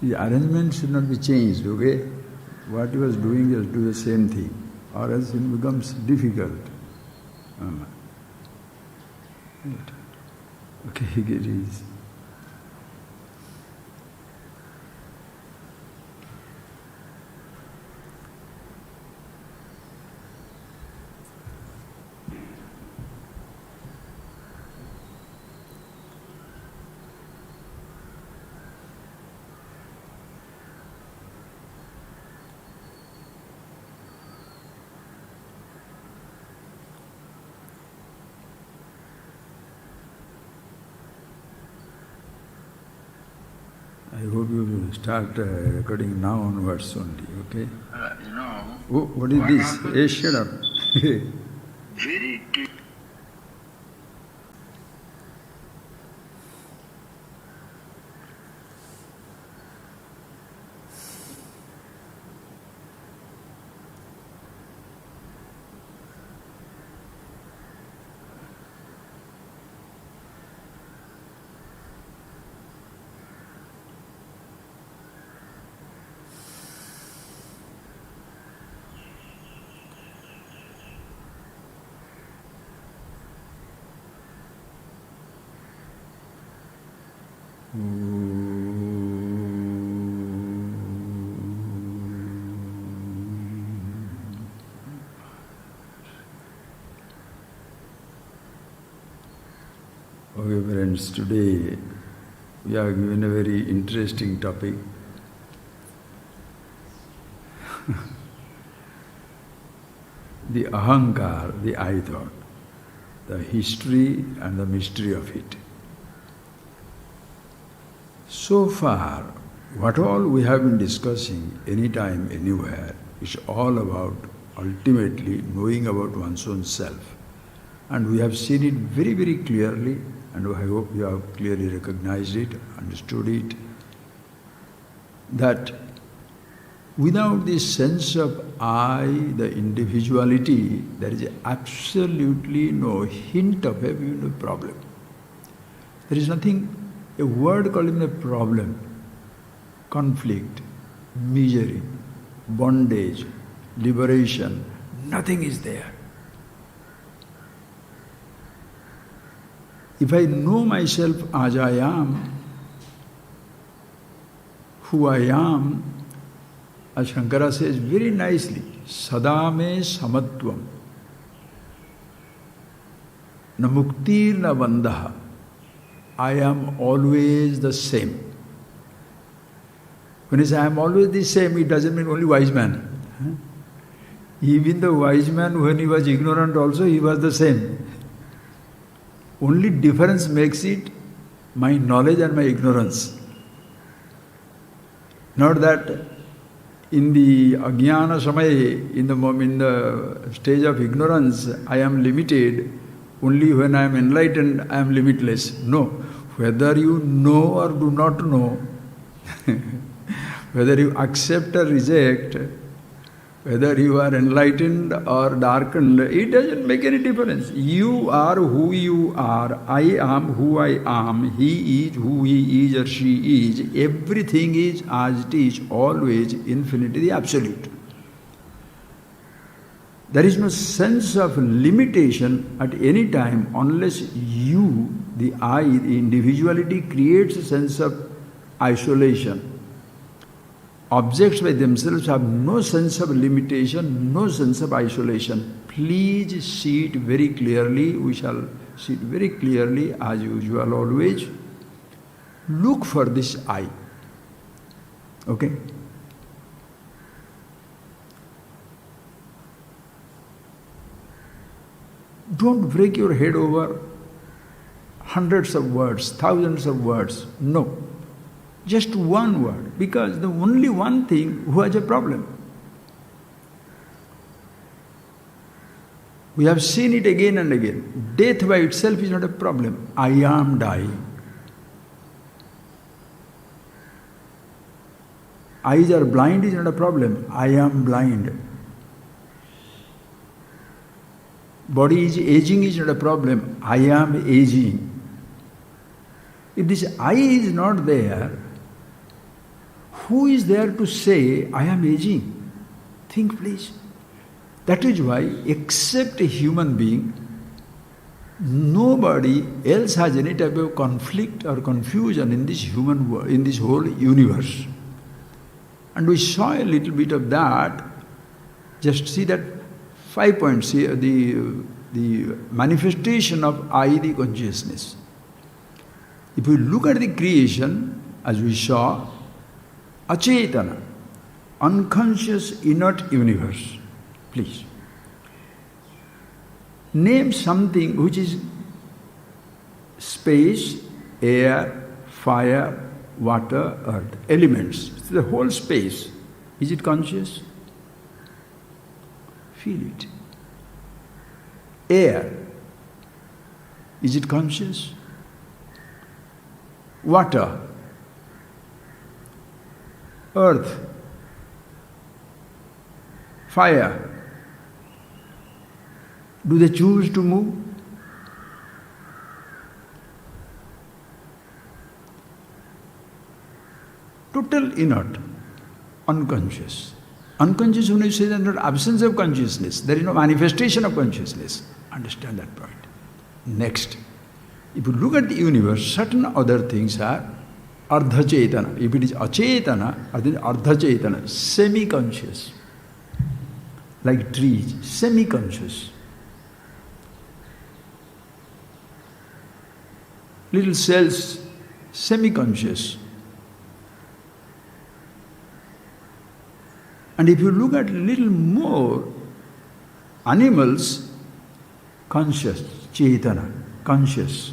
The arrangement should not be changed, okay? What he was doing, just do the same thing, or else it becomes difficult. Okay, it is. I hope you will start recording now onwards only, okay? Oh, what is this? Hey, shut up. Very deep. Okay, friends, today we are given a very interesting topic. The Ahamkara, the I thought, the history and the mystery of it. So far, what all we have been discussing anytime, anywhere, is all about ultimately knowing about one's own self. And we have seen it very, very clearly, and I hope you have clearly recognized it, understood it, that without this sense of I, the individuality, there is absolutely no hint of a problem. There is nothing, a word called even a problem, conflict, misery, bondage, liberation, nothing is there. If I know myself as I am, who I am, as Shankara says very nicely, sadame samatvam, na muktir na bandha, I am always the same. When he says I am always the same, it doesn't mean only wise man. Even the wise man, when he was ignorant also, he was the same. Only difference makes it my knowledge and my ignorance. Not that in the ajnana samaya, in the stage of ignorance, I am limited. Only when I am enlightened, I am limitless. No. Whether you know or do not know, whether you accept or reject, whether you are enlightened or darkened, it doesn't make any difference. You are who you are. I am who I am. He is who he is or she is. Everything is as it is, always, infinity, the absolute. There is no sense of limitation at any time unless you, the I, the individuality, creates a sense of isolation. Objects by themselves have no sense of limitation, no sense of isolation. Please see it very clearly. We shall see it very clearly as usual always. Look for this I. Okay? Don't break your head over hundreds of words, thousands of words. No. Just one word, because the only one thing who has a problem. We have seen it again and again. Death by itself is not a problem. I am dying. Eyes are blind is not a problem. I am blind. Body is aging is not a problem. I am aging. If this I is not there, who is there to say, I am aging? Think please. That is why, except a human being, nobody else has any type of conflict or confusion in this in this whole universe. And we saw a little bit of that. Just see that 5 points here, the manifestation of I, the consciousness. If we look at the creation, as we saw, achetana, unconscious inert universe. Please. Name something which is space, air, fire, water, earth, elements. The whole space. Is it conscious? Feel it. Air. Is it conscious? Water. Earth. Fire. Do they choose to move? Total inert, unconscious. Unconscious, when you say that there is absence of consciousness, there is no manifestation of consciousness. Understand that point. Next, if you look at the universe, certain other things are ardha chetana. If it is achetana, then ardha chetana, semi-conscious. Like trees, semi-conscious. Little cells, semi-conscious. And if you look at little more, animals, conscious, chetana, conscious.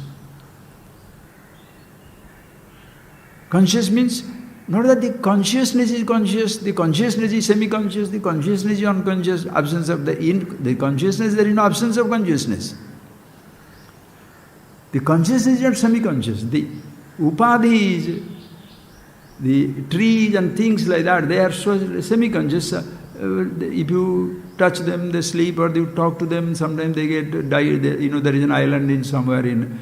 Conscious means not that the consciousness is conscious, the consciousness is semi-conscious, the consciousness is unconscious, absence of the consciousness, there is no absence of consciousness. The consciousness is not semi-conscious. The upadhis, the trees and things like that, they are so semi-conscious. If you touch them, they sleep, or you talk to them, sometimes they get died. There is an island in somewhere in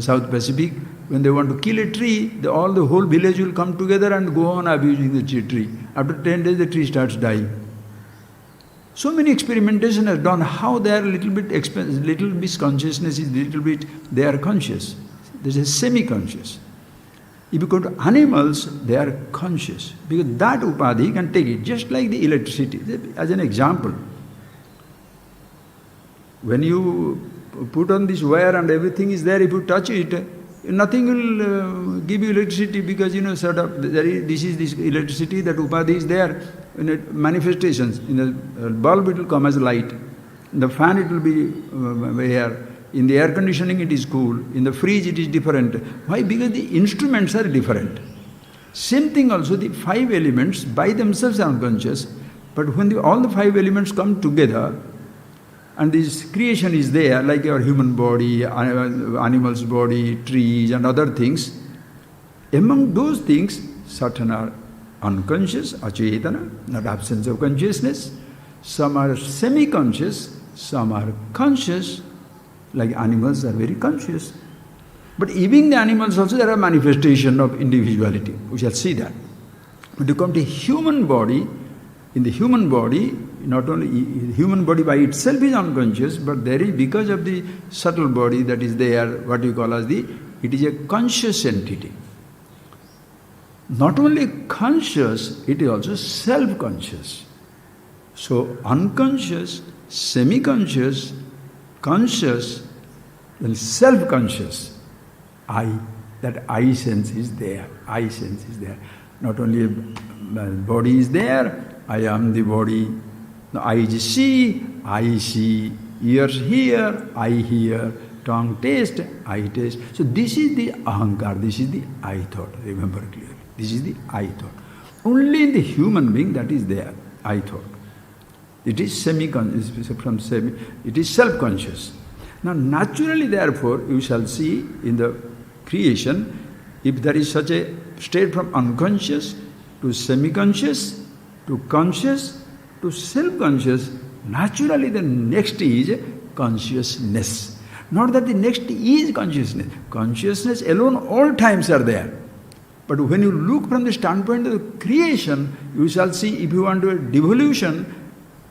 South Pacific. When they want to kill a tree, the whole village will come together and go on abusing the tree. After 10 days, the tree starts dying. So many experimentation has done how they are little bit consciousness is little bit, they are conscious. This is semi-conscious. If you go to animals, they are conscious. Because that upadhi can take it, just like the electricity. As an example, when you put on this wire and everything is there, if you touch it, nothing will give you electricity because this is this electricity, that upadhi is there. In manifestations, in the bulb it will come as light, in the fan it will be air, in the air conditioning it is cool, in the fridge it is different. Why? Because the instruments are different. Same thing also, the 5 elements by themselves are unconscious, but when all the 5 elements come together, and this creation is there, like your human body, animal's body, trees and other things, among those things, certain are unconscious, achetana, not absence of consciousness. Some are semi-conscious, some are conscious, like animals are very conscious. But even the animals also, there are manifestation of individuality. We shall see that. But you come to human body, in the human body, not only the human body by itself is unconscious, but there is, because of the subtle body that is there, what you call as it is a conscious entity. Not only conscious, it is also self-conscious. So unconscious, semi-conscious, conscious, and self-conscious. That I sense is there. I sense is there. Not only body is there, I am the body. Eyes see, I see. Ears hear, I hear. Tongue taste, I taste. So this is the Ahamkara, this is the I thought. Remember clearly. This is the I thought. Only in the human being that is there, I thought. It is semi-conscious, it is self-conscious. Now naturally therefore, you shall see in the creation, if there is such a state from unconscious to semi-conscious to conscious to self-conscious, naturally the next is consciousness. Not that the next is consciousness. Consciousness alone all times are there. But when you look from the standpoint of the creation, you shall see, if you want to a devolution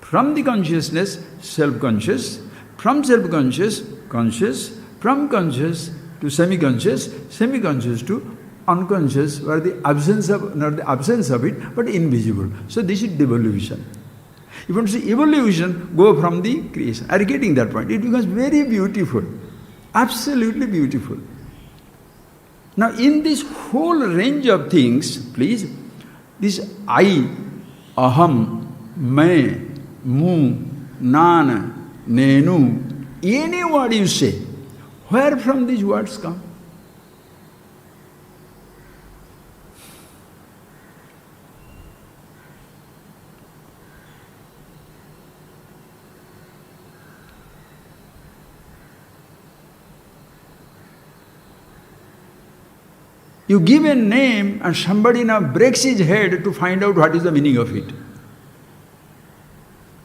from the consciousness, self-conscious, from self-conscious, conscious, from conscious to semi-conscious, semi-conscious to unconscious, where the absence of, not the absence of it, but invisible. So this is devolution. If you want to see evolution, go from the creation. Are you getting that point? It becomes very beautiful. Absolutely beautiful. Now in this whole range of things, please, this I, aham, main, mu, nana, nenu, any word you say, where from these words come? You give a name and somebody now breaks his head to find out what is the meaning of it.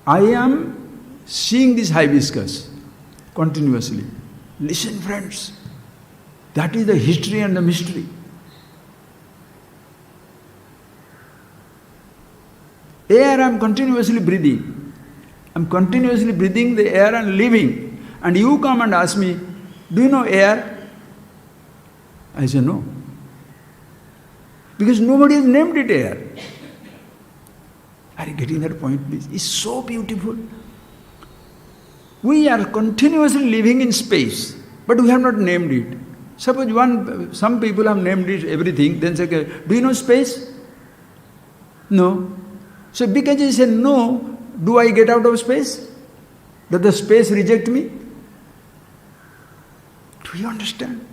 I am seeing this hibiscus continuously. Listen, friends, that is the history and the mystery. Air I am continuously breathing. I am continuously breathing the air and living. And you come and ask me, do you know air? I say no. Because nobody has named it air. Are you getting that point, please? It's so beautiful. We are continuously living in space, but we have not named it. Suppose some people have named it everything, then say, do you know space? No. So because you say no, do I get out of space? Does the space reject me? Do you understand?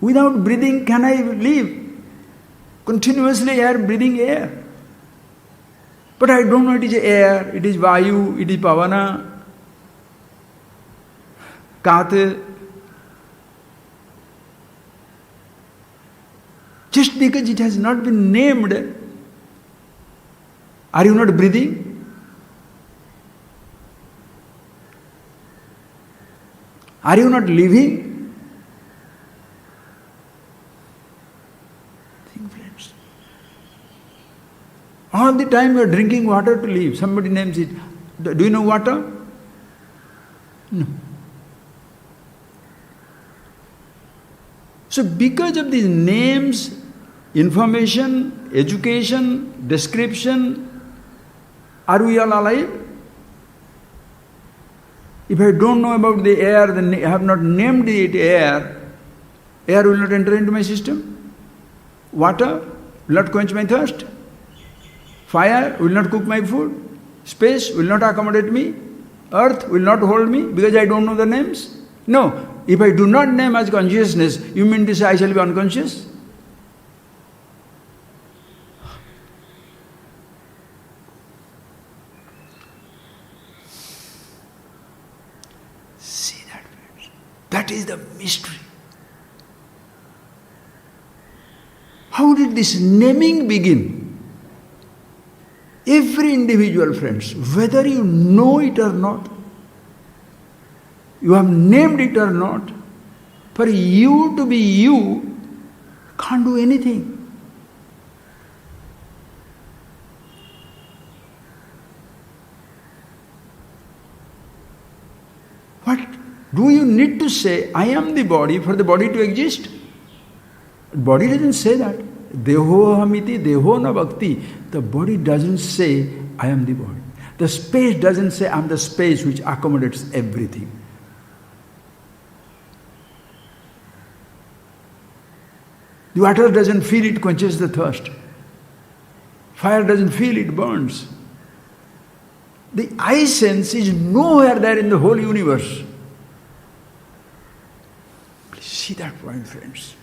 Without breathing, can I live? Continuously I am breathing air. But I don't know it is air, it is vayu, it is pavana, kate. Just because it has not been named, are you not breathing? Are you not living? All the time you are drinking water to live. Somebody names it. Do you know water? No. So because of these names, information, education, description, are we all alive? If I don't know about the air, then I have not named it air, air will not enter into my system. Water will not quench my thirst. Fire will not cook my food. Space will not accommodate me. Earth will not hold me because I don't know the names. No. If I do not name as consciousness, you mean to say I shall be unconscious? See that, friends? That is the mystery. How did this naming begin? Every individual, friends, whether you know it or not, you have named it or not, for you to be you, can't do anything. What? Do you need to say, I am the body for the body to exist? Body doesn't say that. Deho ahamiti, deho na bhakti. The body doesn't say, I am the body. The space doesn't say, I am the space which accommodates everything. The water doesn't feel it quenches the thirst. Fire doesn't feel it burns. The I sense is nowhere there in the whole universe. Please see that point, friends.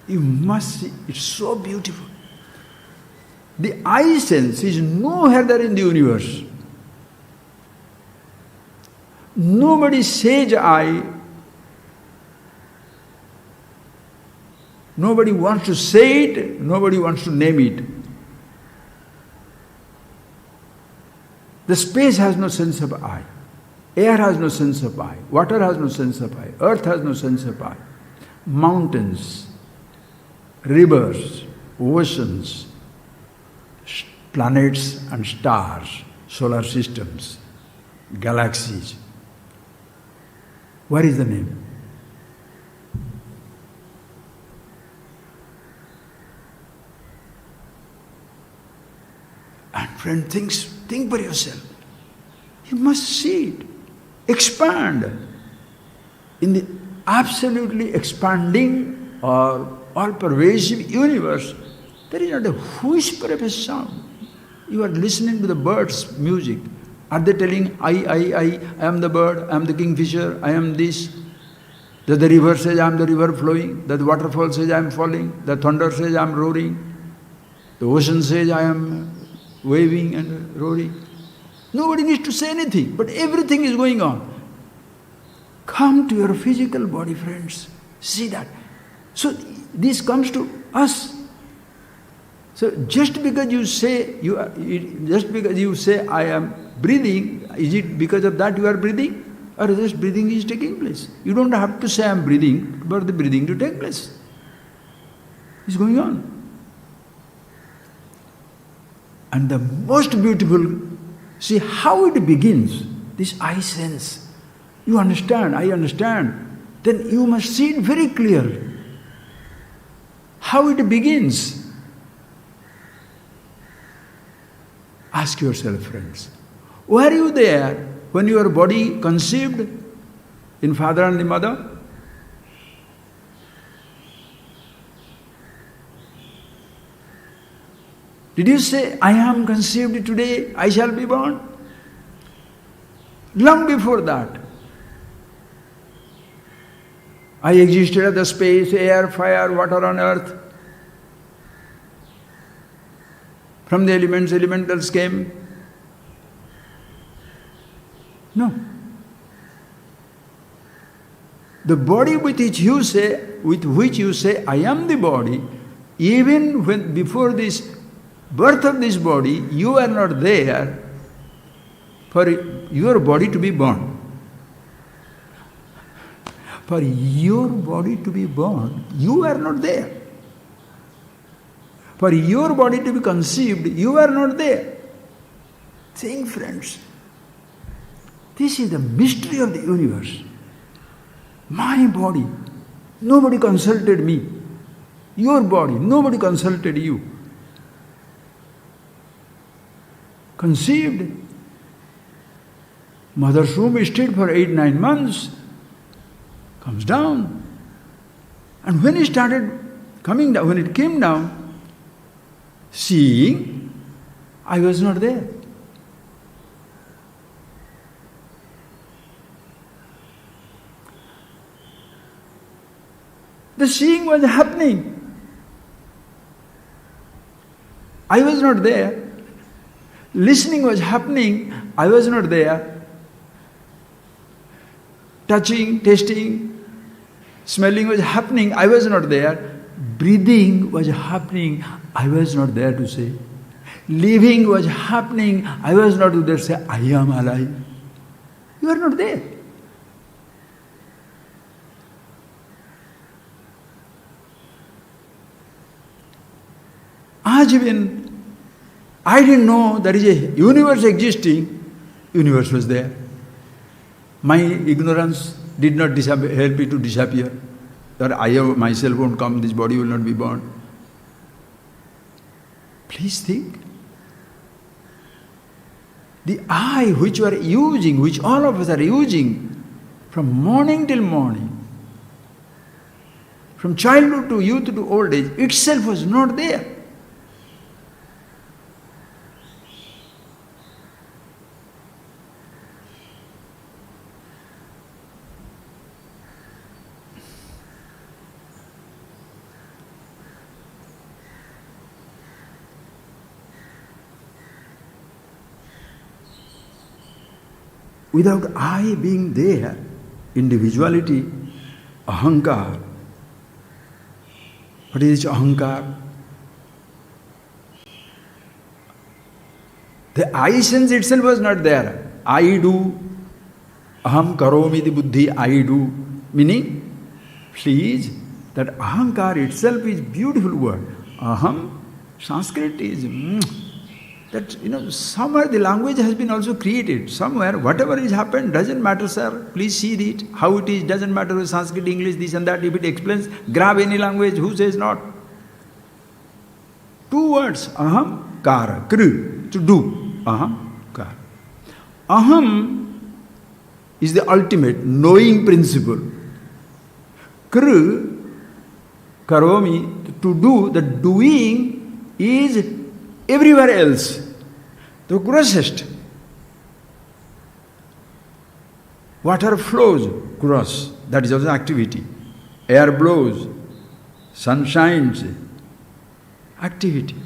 You must see, it's so beautiful. The I sense is nowhere there in the universe. Nobody says I. Nobody wants to say it, nobody wants to name it. The space has no sense of I. Air has no sense of I. Water has no sense of I. Earth has no sense of I. mountains, rivers, oceans, planets and stars, solar systems, galaxies. What is the name? And friend, think for yourself. You must see it. Expand. In the absolutely expanding or all-pervasive universe, there is not a whisper of a sound. You are listening to the birds' music. Are they telling, I am the bird, I am the kingfisher, I am this? That the river says, I am the river flowing. That the waterfall says, I am falling. The thunder says, I am roaring. The ocean says, I am waving and roaring. Nobody needs to say anything, but everything is going on. Come to your physical body, friends. See that. So this comes to us. So just because you say I am breathing, is it because of that you are breathing? Or just breathing is taking place? You don't have to say I am breathing, but the breathing to take place. It's going on. And the most beautiful, see how it begins, this I sense. You understand, I understand. Then you must see it very clearly. How it begins. Ask yourself, friends, were you there when your body conceived in father and the mother? Did you say, I am conceived today, I shall be born? Long before that, I existed as the space, air, fire, water on earth. From the elements, elementals came. No. The body with which you say, I am the body, even when before this birth of this body, you are not there for your body to be born. For your body to be born, you are not there. For your body to be conceived, you are not there. Think, friends, this is the mystery of the universe. My body, nobody consulted me. Your body, nobody consulted you. Conceived, mother's womb stayed for 8-9 months, comes down. And when it started coming down, when it came down, seeing, I was not there. The seeing was happening. I was not there. Listening was happening. I was not there. Touching, tasting, smelling was happening. I was not there. Breathing was happening. I was not there to say. Living was happening. I was not there to say, I am alive. You are not there. Even I didn't know there is a universe existing, universe was there. My ignorance did not help me to disappear. That I myself won't come, this body will not be born. Please think. The I which you are using, which all of us are using, from morning till morning, from childhood to youth to old age, itself was not there. Without I being there, individuality, Ahamkara. What is Ahamkara? The I sense itself was not there. I do, Aham karomi the buddhi, I do. Meaning, please, That Ahamkara itself is beautiful word. Aham, Sanskrit is, that, somewhere the language has been also created. Somewhere, whatever has happened, doesn't matter, sir. Please see it, how it is, doesn't matter with Sanskrit, English, this and that. If it explains, grab any language, who says not? 2 words, aham, kara, kru, to do. Aham, kara. Aham is the ultimate knowing principle. Kru, karomi, to do, the doing is everywhere else. The grossest. Water flows, gross. That is also activity. Air blows, sun shines, activity.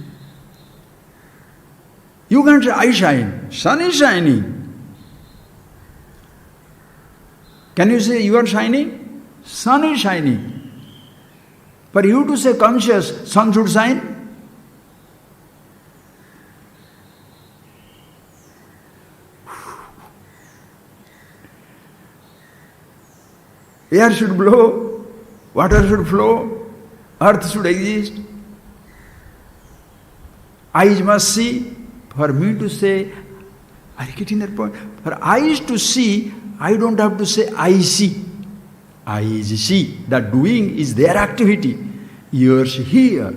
You can't say, I shine. Sun is shining. Can you say you are shining? Sun is shining. For you to say conscious, sun should shine? Air should blow, water should flow, earth should exist. Eyes must see. For me to say, are you getting that point? For eyes to see, I don't have to say I see. Eyes see. That doing is their activity. Ears hear,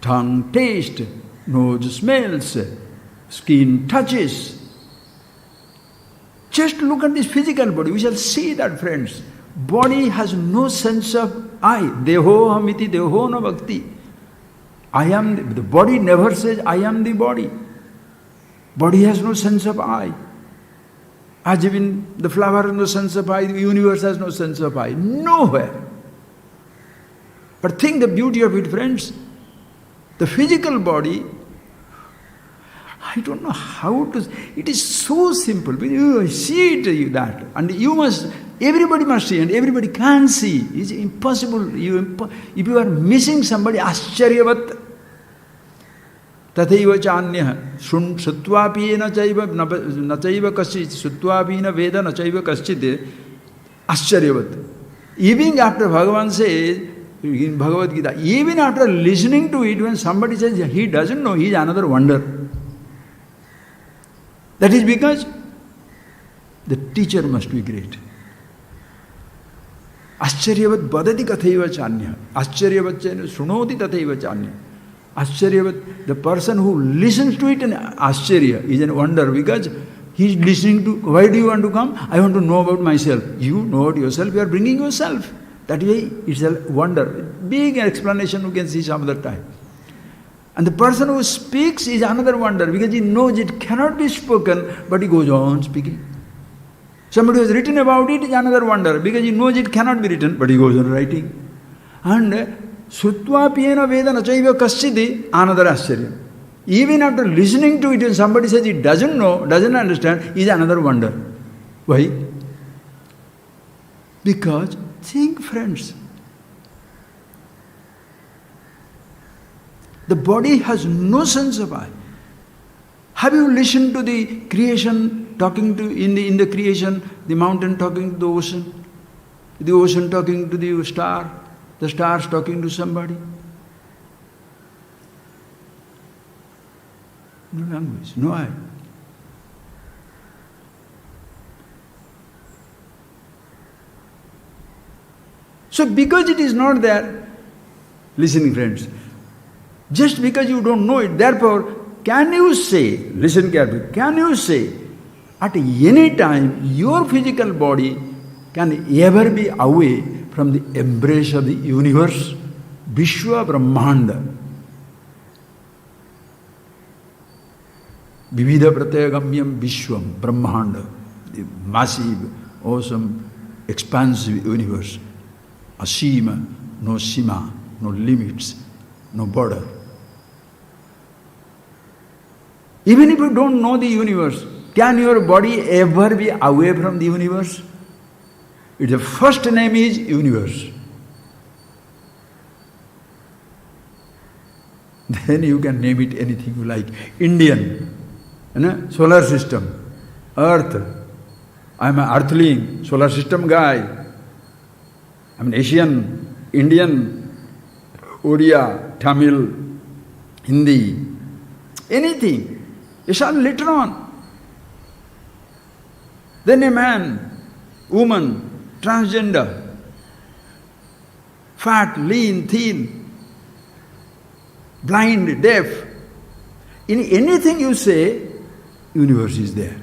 tongue taste, nose smells, skin touches. Just look at this physical body. We shall see that, friends. Body has no sense of I. Deho hamiti deho no bhakti. I am, the body never says I am the body. Body has no sense of I. As even the flower has no sense of I, the universe has no sense of I. Nowhere. But think the beauty of it, friends. The physical body, I don't know how to, it is so simple. You see it, that. And you must, everybody must see, and everybody can see. It's impossible. If you are missing somebody, ascharyavat. Tathaiva chanyah. Sutvapi na chaiva kaschit. Sutvapi na veda na chaiva kaschit. Ascharyavat. Even after Bhagavan says, in Bhagavad Gita, even after listening to it, when somebody says he doesn't know, he is another wonder. That is because the teacher must be great. Ascharyavat badati kathaiva chanya. Ascharyavat sunoti tathaiva chanya. Ascharyavat, the person who listens to it in ascharya is a wonder, because he is listening to, why do you want to come? I want to know about myself. You know about yourself, you are bringing yourself. That way it's a wonder. Big explanation you can see some other time. And the person who speaks is another wonder, because he knows it cannot be spoken, but he goes on speaking. Somebody who has written about it is another wonder, because he knows it cannot be written, but he goes on writing. And Srutva piyena veda nachaiva kaschiti, another ascharya. Even after listening to it, when somebody says he doesn't know, doesn't understand, is another wonder. Why? Because, think, friends, the body has no sense of I. Have you listened to the creation talking to, in the creation, the mountain talking to the ocean talking to the stars talking to somebody? No language, no I. So because it is not there, listening friends, just because you don't know it, therefore, can you say, listen carefully, can you say, at any time, your physical body can ever be away from the embrace of the universe? Vishwa Brahmanda. Vividha Pratyagamyam Vishwam Brahmanda. The massive, awesome, expansive universe. Asima, no sima, no limits, no border. Even if you don't know the universe, can your body ever be away from the universe? The first name is universe. Then you can name it anything you like. Indian, solar system, earth. I am an earthling, solar system guy. I am an Asian, Indian, Oriya, Tamil, Hindi, anything. It's all later on. Then a man, woman, transgender, fat, lean, thin, blind, deaf. In anything you say, universe is there.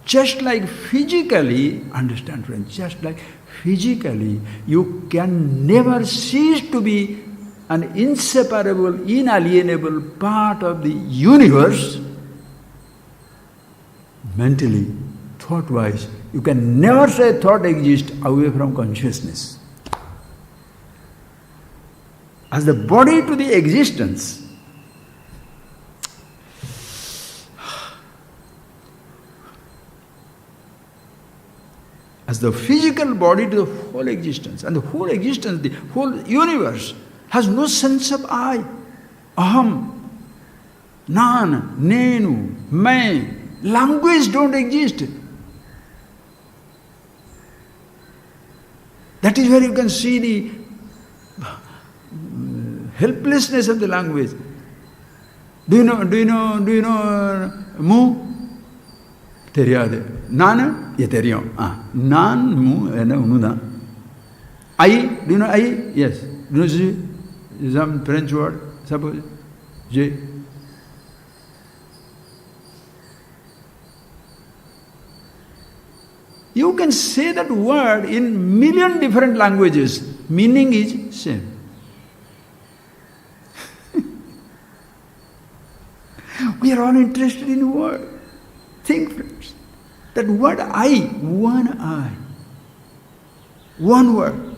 Just like physically, understand friends, just like physically, you can never cease to be an inseparable, inalienable part of the universe. Mentally, thought-wise, you can never say thought exists away from consciousness. As the body to the existence, as the physical body to the whole existence, and the whole existence, the whole universe has no sense of I, aham, nan, nenu, main. Language don't exist. That is where you can see the helplessness of the language. Do you know mu? Theriyadu. Nan? Ye theriyum. Nan, mu, ena ununa. I? Do you know I? Yes. Do you know je? Some French word? Suppose. Je. You can say that word in million different languages. Meaning is same. We are all interested in word. Think, friends, that word I, one I, one word.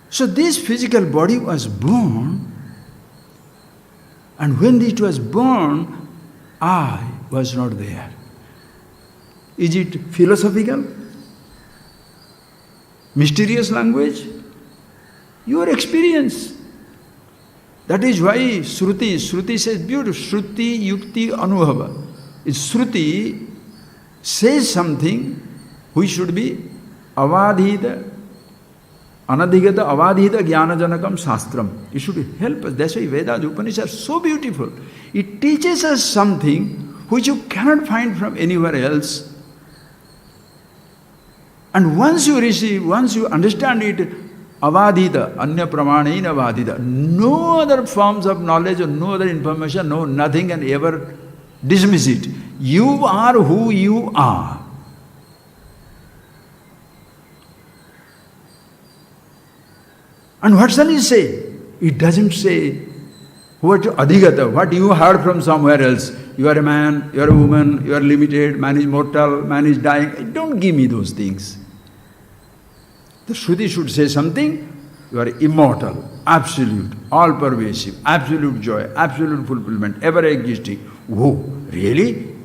So this physical body was born, and when it was born, I was not there. Is it philosophical? Mysterious language? Your experience. That is why Shruti says beautiful, Shruti Yukti Anubhava. Shruti says something which should be avadhita, anadhigata avadhita jnanajanakam shastram. It should help us. That's why Vedas, Upanishads are so beautiful. It teaches us something which you cannot find from anywhere else. And once you receive, once you understand it, avadhita, anya pramanena avadhita, no other forms of knowledge or no other information, no nothing can ever dismiss it. You are who you are. And what shall he say? It doesn't say what adhigata, what you heard from somewhere else. You are a man, you are a woman, you are limited, man is mortal, man is dying. Don't give me those things. The Shruti should say something, you are immortal, absolute, all-pervasive, absolute joy, absolute fulfillment, ever-existing. Whoa, really?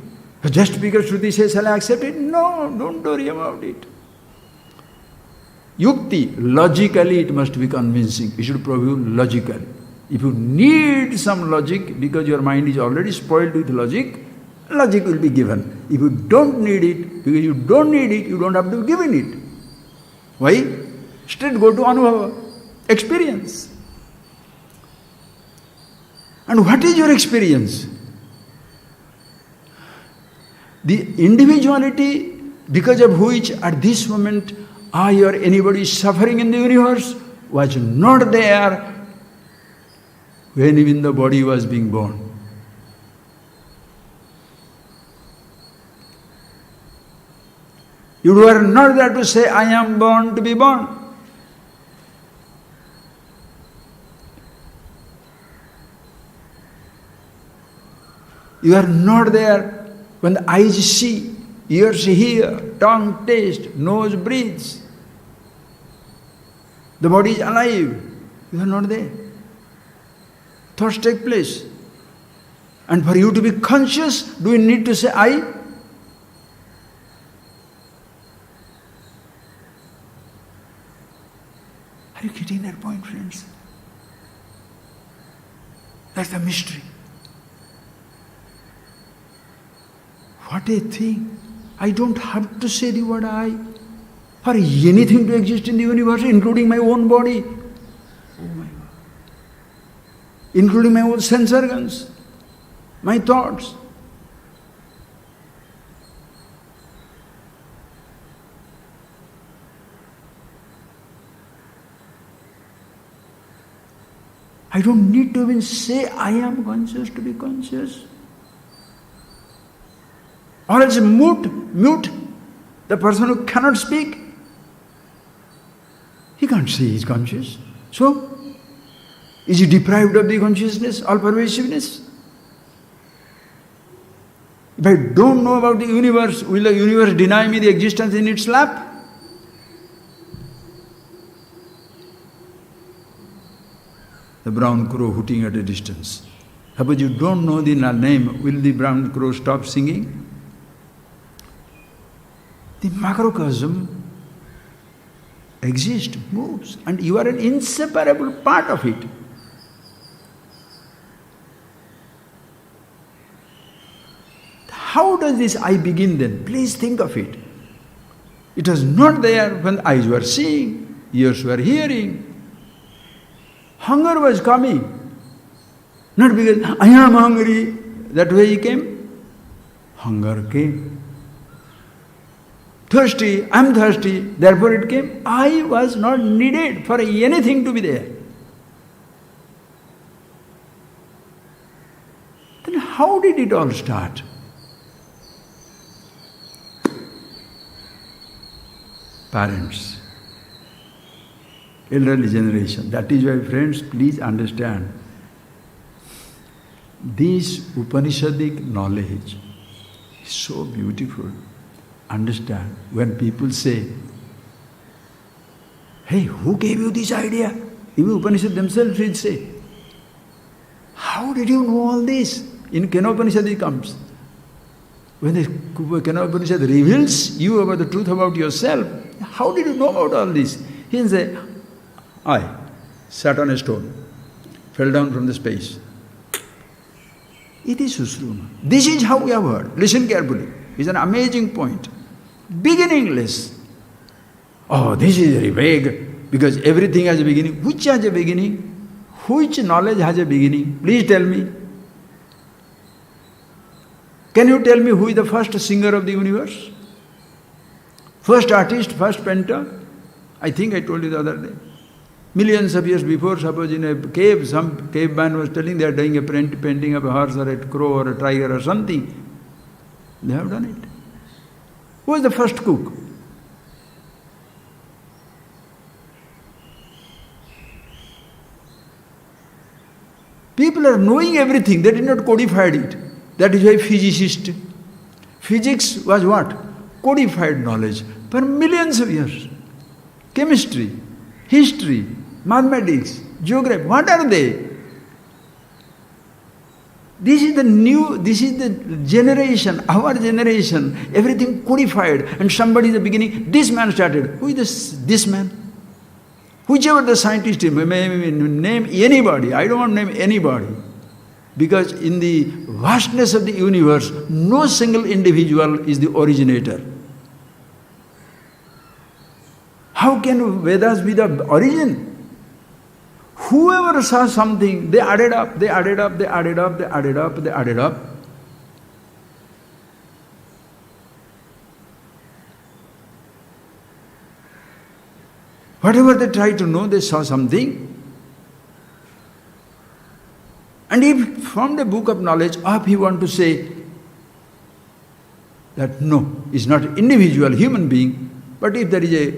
Just because Shruti says, shall I accept it? No, don't worry about it. Yukti, logically it must be convincing. You should prove you logically. If you need some logic, because your mind is already spoiled with logic, logic will be given. If you don't need it, because you don't need it, you don't have to be given it. Why? Straight go to Anubhava, experience. And what is your experience? The individuality because of which at this moment I or anybody is suffering in the universe was not there when even the body was being born. You were not there to say, I am born to be born. You are not there when the eyes see, ears hear, tongue taste, nose breathes. The body is alive. You are not there. Thoughts take place. And for you to be conscious, do you need to say I? Are you getting that point, friends? That's the mystery. What a thing. I don't have to say the word I. for anything to exist in the universe, including my own body. Oh my God. Including my own sense organs, my thoughts. I don't need to even say I am conscious to be conscious. Or else mute the person who cannot speak. He can't say he is conscious. So, is he deprived of the consciousness, all pervasiveness? If I don't know about the universe, will the universe deny me the existence in its lap? The brown crow hooting at a distance. Suppose you don't know the name, will the brown crow stop singing? The macrocosm exists, moves, and you are an inseparable part of it. How does this I begin then? Please think of it. It was not there when eyes were seeing, ears were hearing. Hunger was coming. Not because I am hungry, that way he came. Hunger came. Thirsty, I am thirsty, therefore it came. I was not needed for anything to be there. Then how did it all start? Parents, elderly generation. That is why, friends, please understand, this Upanishadic knowledge is so beautiful. Understand, when people say, hey, who gave you this idea? Even Upanishad themselves will say, how did you know all this? In Kena Upanishad it comes. When the Kena Upanishad reveals you about the truth about yourself, how did you know about all this? He will say, I sat on a stone, fell down from the space. It is Susruma. This is how we have heard. Listen carefully. It's an amazing point. Beginningless. Oh, this is very vague, because everything has a beginning. Which has a beginning? Which knowledge has a beginning? Please tell me. Can you tell me who is the first singer of the universe? First artist, first painter? I think I told you the other day. Millions of years before, suppose in a cave, some caveman was telling they are doing a painting of a horse or a crow or a tiger or something. They have done it. Who was the first cook? People are knowing everything, they did not codify it. That is why physicists. Physics was what? Codified knowledge for millions of years. Chemistry, history, mathematics, geography, what are they? This is the generation, our generation, everything codified, and somebody in the beginning, this man started. Who is this man? Whichever the scientist is, may name anybody, I don't want to name anybody. Because in the vastness of the universe, no single individual is the originator. How can Vedas be the origin? Whoever saw something, they added up, they added up, they added up, they added up, they added up. Whatever they tried to know, they saw something. And if from the book of knowledge up he want to say that no, it's not an individual human being, but if there is a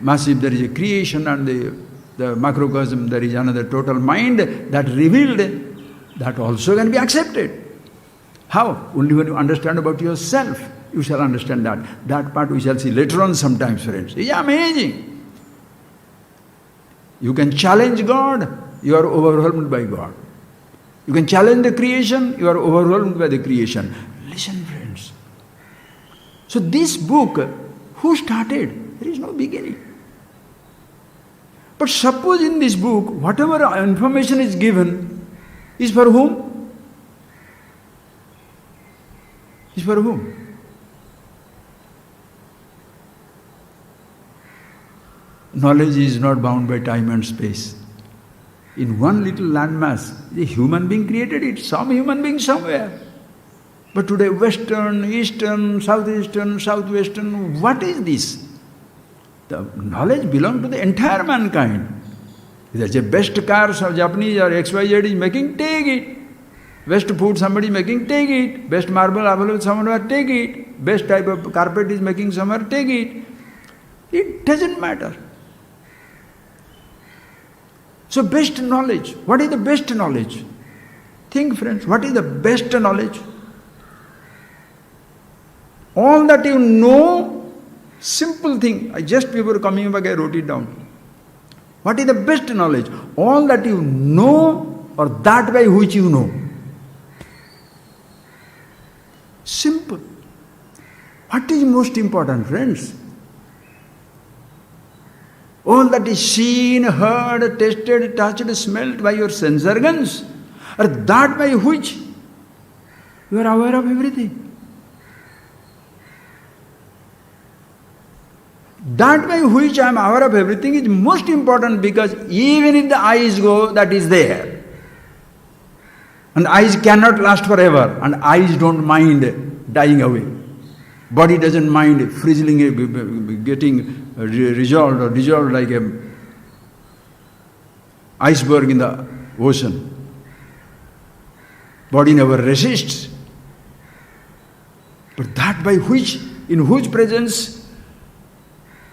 massive, there is a creation and the macrocosm, there is another total mind that revealed, that also can be accepted. How? Only when you understand about yourself, you shall understand that. That part we shall see later on sometimes, friends. It's amazing. You can challenge God, you are overwhelmed by God. You can challenge the creation, you are overwhelmed by the creation. Listen, friends. So this book, who started? There is no beginning. But suppose in this book, whatever information is given is for whom? Is for whom? knowledge is not bound by time and space. In one little landmass, the human being created it, some human being somewhere. But today, Western, Eastern, Southeastern, Southwestern, what is this? The knowledge belongs to the entire mankind. If there's a best car some Japanese or XYZ is making, take it. Best food somebody is making, take it. Best marble available somewhere, take it. Best type of carpet is making somewhere, take it. It doesn't matter. So best knowledge. What is the best knowledge? Think, friends, what is the best knowledge? All that you know, simple thing. Just before coming back, I wrote it down. What is the best knowledge? All that you know or that by which you know. Simple. What is most important, friends? All that is seen, heard, tasted, touched, smelt by your sense organs, or that by which you are aware of everything. That by which I am aware of everything is most important, because even if the eyes go, that is there. And eyes cannot last forever, and eyes don't mind dying away. Body doesn't mind frizzling, getting resolved or dissolved like an iceberg in the ocean. Body never resists. But that by which, in whose presence,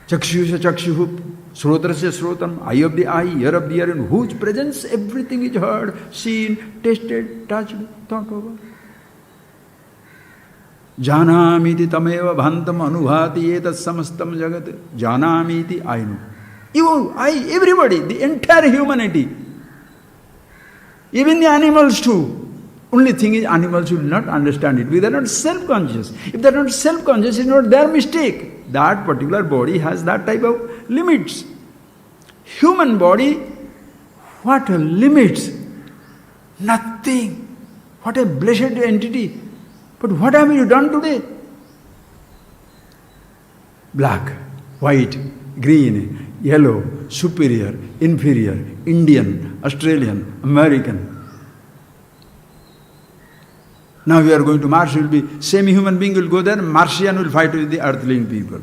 chakshusha chakshuhu, srotrasya srotam, eye of the eye, ear of the ear, in whose presence everything is heard, seen, tasted, touched, thought over. Janamiti tameva bhantam anubhati etat samastam jagat. Janamiti, I know. You, I, everybody, the entire humanity. Even the animals too. Only thing is, animals will not understand it. They are not self-conscious. If they are not self-conscious, it's not their mistake. That particular body has that type of limits. Human body, what limits? Nothing. What a blessed entity. But what have you done today? Black, white, green, yellow, superior, inferior, Indian, Australian, American. Now we are going to Mars, will be same human being will go there, Martian will fight with the earthling people.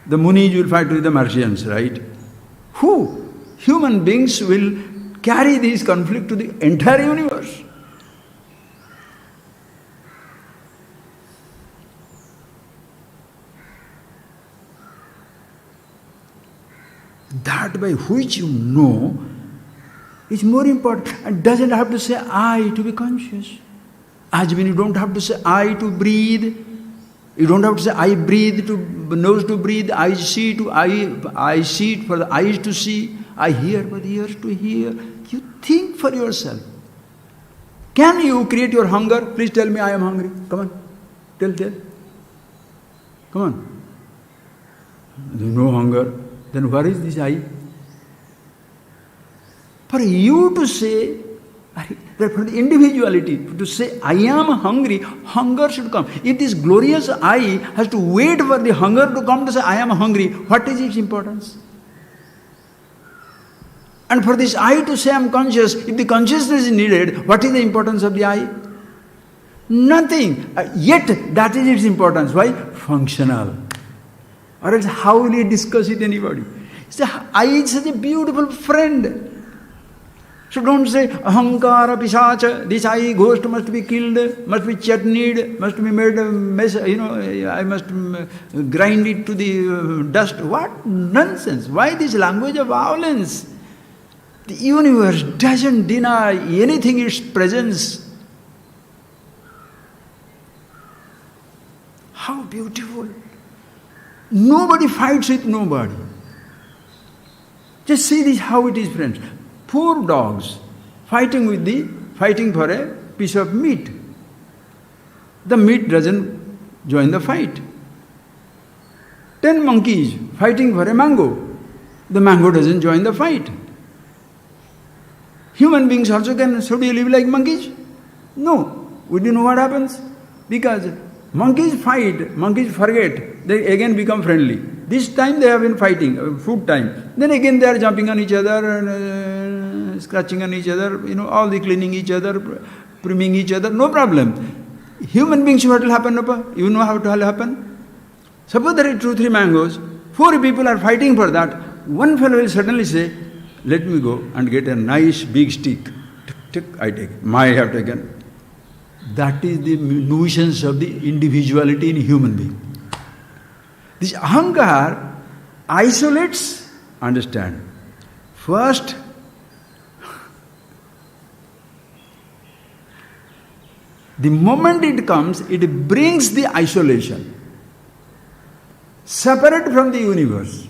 The Munis will fight with the Martians, right? Who? Human beings will carry this conflict to the entire universe. That by which you know is more important, and doesn't have to say I to be conscious. As when you don't have to say I to breathe, you don't have to say I breathe to nose to breathe, I see to I see it for the eyes to see, I hear for the ears to hear. You think for yourself. Can you create your hunger? Please tell me I am hungry. Come on. Tell. Come on. There is no hunger. Then where is this I? For you to say, for the individuality, to say I am hungry, hunger should come. If this glorious I has to wait for the hunger to come to say I am hungry, what is its importance? And for this I to say I am conscious, if the consciousness is needed, what is the importance of the I? Nothing. Yet that is its importance. Why? Functional. Or else how will you discuss it anybody? So I is such a beautiful friend. So don't say, Ahamkara pisacha, this I ghost must be killed, must be chutneyed, must be made a mess, I must grind it to the dust. What nonsense! Why this language of violence? The universe doesn't deny anything its presence. How beautiful! Nobody fights with nobody. Just see this how it is, friends. Poor dogs fighting for a piece of meat. The meat doesn't join the fight. 10 monkeys fighting for a mango. The mango doesn't join the fight. Human beings also can, so do you live like monkeys? No. Would you know what happens? Because monkeys fight, monkeys forget, they again become friendly. This time they have been fighting, food time. Then again they are jumping on each other, scratching on each other, all the cleaning each other, priming each other, no problem. Human beings, what will happen? You know how it will happen? Suppose there are 2-3 mangoes, 4 people are fighting for that. One fellow will suddenly say, let me go and get a nice big stick. Tick, tick, I take it. I have taken. That is the nuisance of the individuality in human being. This Ahamkara isolates, understand. First, the moment it comes, it brings the isolation, separate from the universe,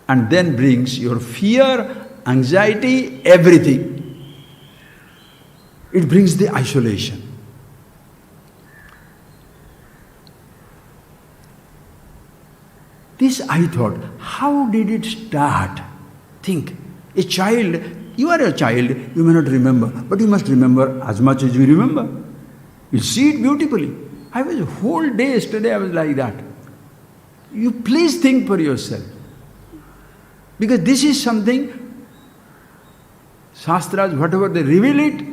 and then brings your fear, anxiety, everything. It brings the isolation. This I thought, how did it start? Think, a child, you are a child, you may not remember, but you must remember as much as you remember. You see it beautifully. I was a whole day yesterday, I was like that. You please think for yourself. Because this is something, Shastras, whatever they reveal it,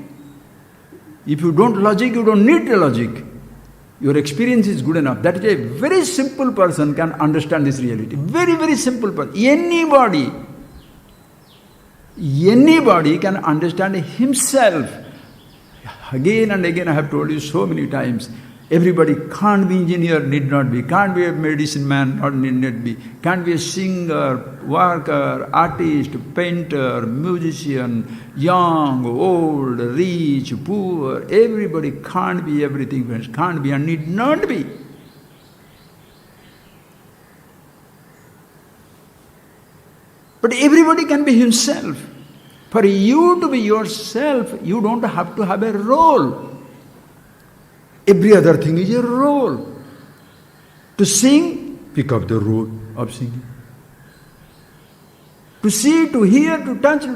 if you don't logic, you don't need the logic. Your experience is good enough. That is a very simple person can understand this reality. Very, very simple person. Anybody can understand himself. Again and again I have told you so many times, everybody can't be engineer, need not be, can't be a medicine man, need not be, can't be a singer, worker, artist, painter, musician, young, old, rich, poor, everybody can't be everything, friends, can't be and need not be. But everybody can be himself. For you to be yourself, you don't have to have a role. Every other thing is a role. To sing, pick up the role of singing. To see, to hear, to touch.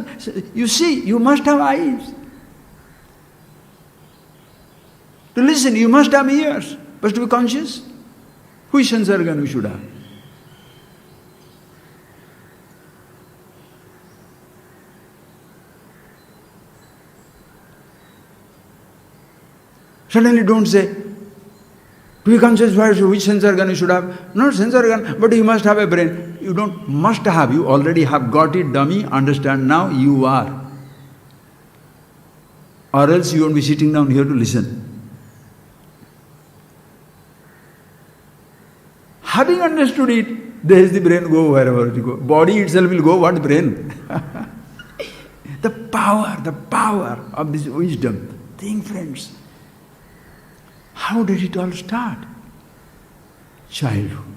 You see, you must have eyes. To listen, you must have ears. But to be conscious, which sense organ you should have? Suddenly don't say, to be conscious, which sense organ you should have? Not sense organ, but you must have a brain. You don't must have, you already have got it, dummy, understand now, you are. Or else you won't be sitting down here to listen. Having understood it, there is the brain go wherever it go. Body itself will go, what brain? The power of this wisdom. Think, friends. How did it all start? Childhood.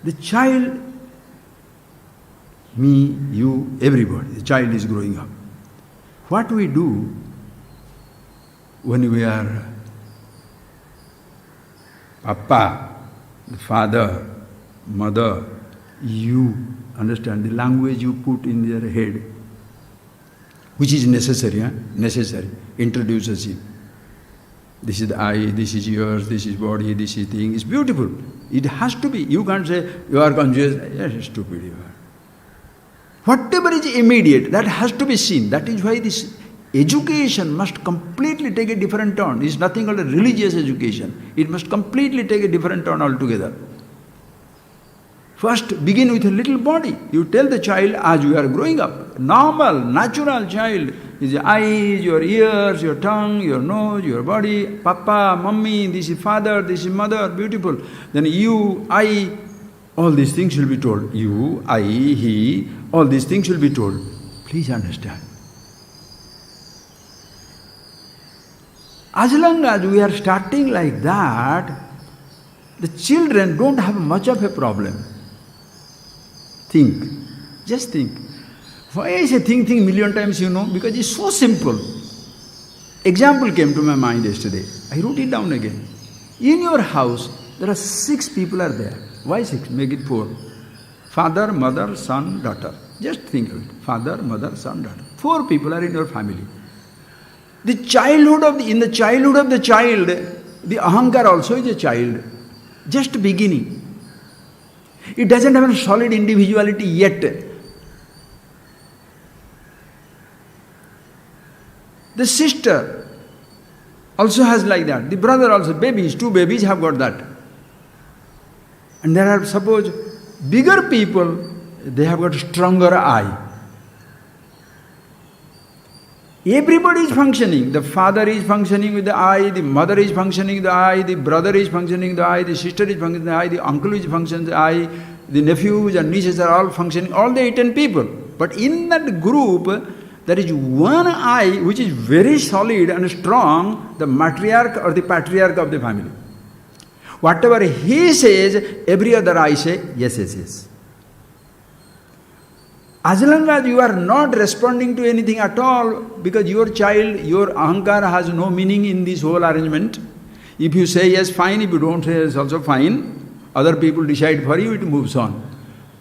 The child, me, you, everybody, the child is growing up. What we do when we are Papa, the father, mother, you, understand, the language you put in their head, which is necessary, necessary, introduces him. This is the eye, this is yours, this is body, this is thing. It's beautiful. It has to be. You can't say, you are conscious, yes, stupid you are. Whatever is immediate, that has to be seen. That is why this education must completely take a different turn. It's nothing called a religious education. It must completely take a different turn altogether. First, begin with a little body. You tell the child as you are growing up. Normal, natural child is your eyes, your ears, your tongue, your nose, your body. Papa, mummy, this is father, this is mother, beautiful. Then you, I, all these things will be told. You, I, he, all these things will be told. Please understand. As long as we are starting like that, the children don't have much of a problem. Think. Just think. Why I say think million times, because it's so simple. Example came to my mind yesterday. I wrote it down again. In your house, there are 6 people are there. Why 6? Make it 4. Father, mother, son, daughter. Just think of it. Father, mother, son, daughter. 4 people are in your family. In the childhood of the child, the Ahamkara also is a child. Just beginning. It doesn't have a solid individuality yet. The sister also has like that. The brother also, babies, 2 babies have got that. And there are, suppose, bigger people, they have got stronger I. Everybody is functioning. The father is functioning with the I, the mother is functioning with the I, the brother is functioning with the I, the sister is functioning with the I, the uncle is functioning with the I, the nephews and nieces are all functioning, all the 8-10 people. But in that group, there is one I which is very solid and strong, the matriarch or the patriarch of the family. Whatever he says, every other I say, yes, yes, yes. As long as you are not responding to anything at all, because your child, your Ahamkara has no meaning in this whole arrangement. If you say yes, fine. If you don't say yes, also fine. Other people decide for you, it moves on.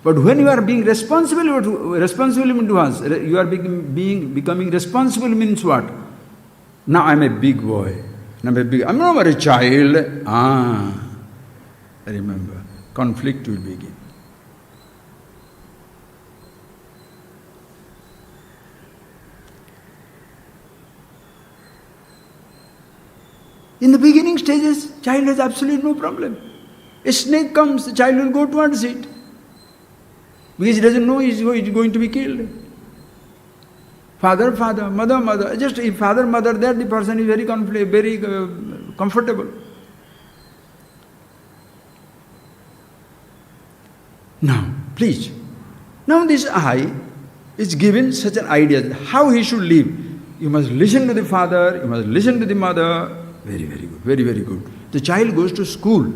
But when you are being responsible means what? You are becoming responsible means what? Now I am a big boy. I'm no more a child. Remember, conflict will begin. In the beginning stages, child has absolutely no problem. A snake comes, the child will go towards it. Because he doesn't know he is going to be killed. Father, mother. Just if father, mother there, the person is very comfortable. Now, please. Now this I is given such an idea how he should live. You must listen to the father, you must listen to the mother. Very, very good, very, very good. The child goes to school.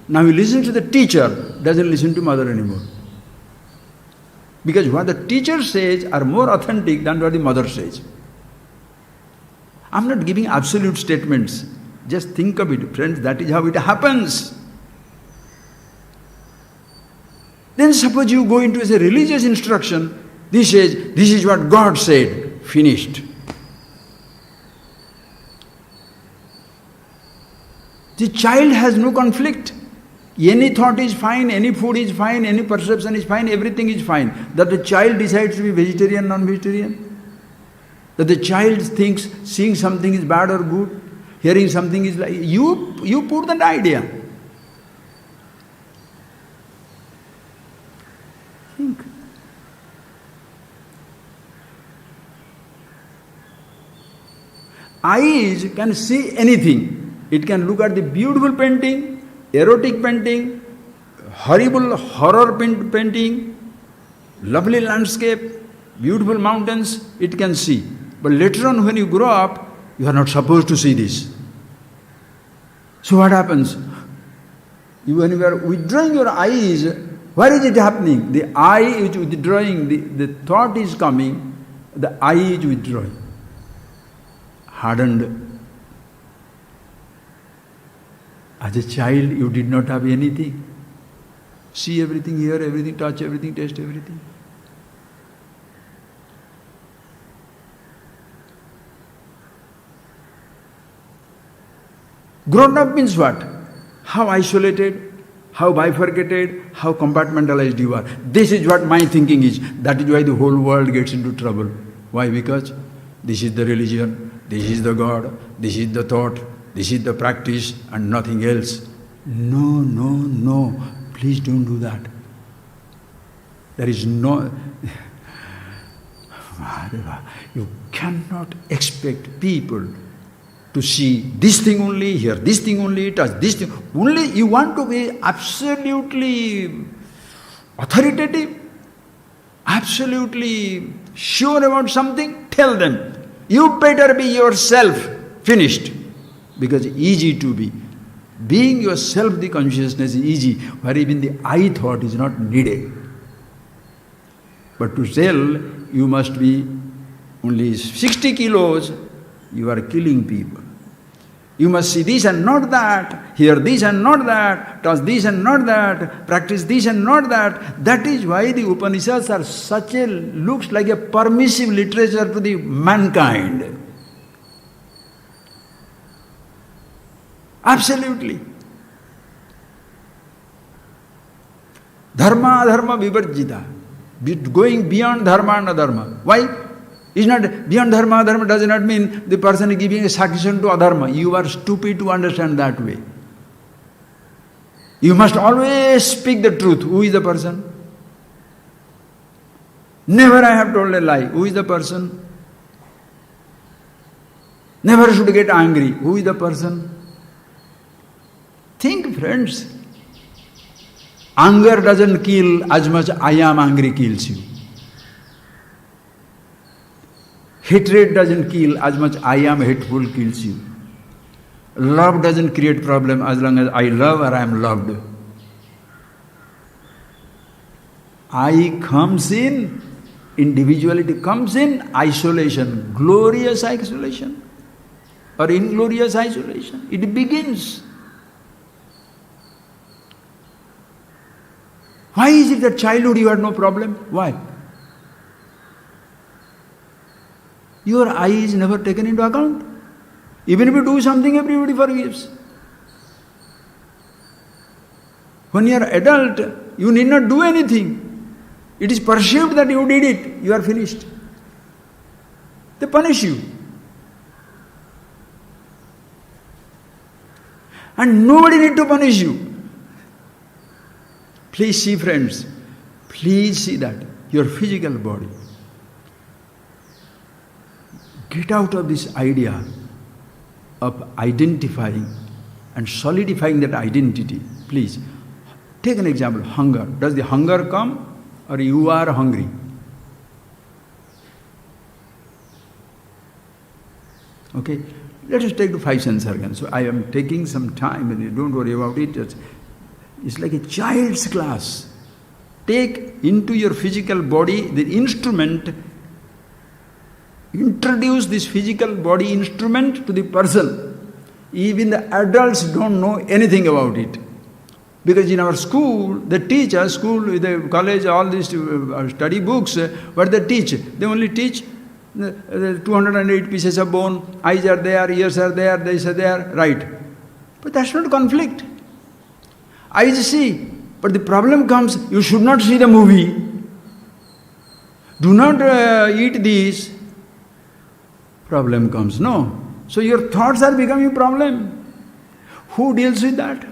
Now he listens to the teacher, doesn't listen to mother anymore. Because what the teacher says are more authentic than what the mother says. I'm not giving absolute statements. Just think of it, friends, that is how it happens. Then suppose you go into a religious instruction, this says, this is what God said, finished. The child has no conflict. Any thought is fine, any food is fine, any perception is fine, everything is fine. That the child decides to be vegetarian, non-vegetarian. That the child thinks seeing something is bad or good, hearing something is like... You put that idea. Think. Eyes can see anything. It can look at the beautiful painting, erotic painting, horrible horror painting, lovely landscape, beautiful mountains, it can see. But later on when you grow up, you are not supposed to see this. So what happens? When you are withdrawing your eyes, where is it happening? The eye is withdrawing, the thought is coming, the eye is withdrawing. Hardened. As a child, you did not have anything. See everything, hear everything, touch everything, taste everything. Grown up means what? How isolated, how bifurcated, how compartmentalized you are. This is what my thinking is. That is why the whole world gets into trouble. Why? Because this is the religion, this is the God, this is the thought, this is the practice and nothing else. No. Please don't do that. There is no... You cannot expect people to see this thing only, hear this thing only, touch this thing. Only you want to be absolutely authoritative, absolutely sure about something, tell them. You better be yourself, finished. Because easy to be. Being yourself, the consciousness is easy, where even the I thought is not needed. But to tell, you must be only 60 kilos, you are killing people. You must see this and not that, hear this and not that, touch this and not that, practice this and not that. That is why the Upanishads are looks like a permissive literature to the mankind. Absolutely. Dharma, dharma, vivarjita. Going beyond dharma and adharma. Why? It's not beyond dharma, adharma does not mean the person is giving a sanction to adharma. You are stupid to understand that way. You must always speak the truth. Who is the person? Never I have told a lie. Who is the person? Never should get angry. Who is the person? Think, friends. Anger doesn't kill as much I am angry kills you. Hatred doesn't kill as much I am hateful kills you. Love doesn't create problem as long as I love or I am loved. I comes in, individuality comes in, isolation, glorious isolation or inglorious isolation. It begins. Why is it that childhood you had no problem? Why? Your I is never taken into account. Even if you do something, everybody forgives. When you are adult, you need not do anything. It is perceived that you did it, you are finished. They punish you. And nobody need to punish you. Please see, friends, please see that your physical body. Get out of this idea of identifying and solidifying that identity. Please, take an example, hunger. Does the hunger come or you are hungry? Okay, let us take the five sense organs. So I am taking some time and don't worry about it. It's like a child's class. Take into your physical body the instrument. Introduce this physical body instrument to the person. Even the adults don't know anything about it. Because in our school, they teach us, the college, all these study books, what they teach? They only teach the 208 pieces of bone, eyes are there, ears are there, this are there, right. But that's not conflict. Eyes see, but the problem comes, you should not see the movie. Do not eat these. Problem comes, no. So your thoughts are becoming a problem. Who deals with that?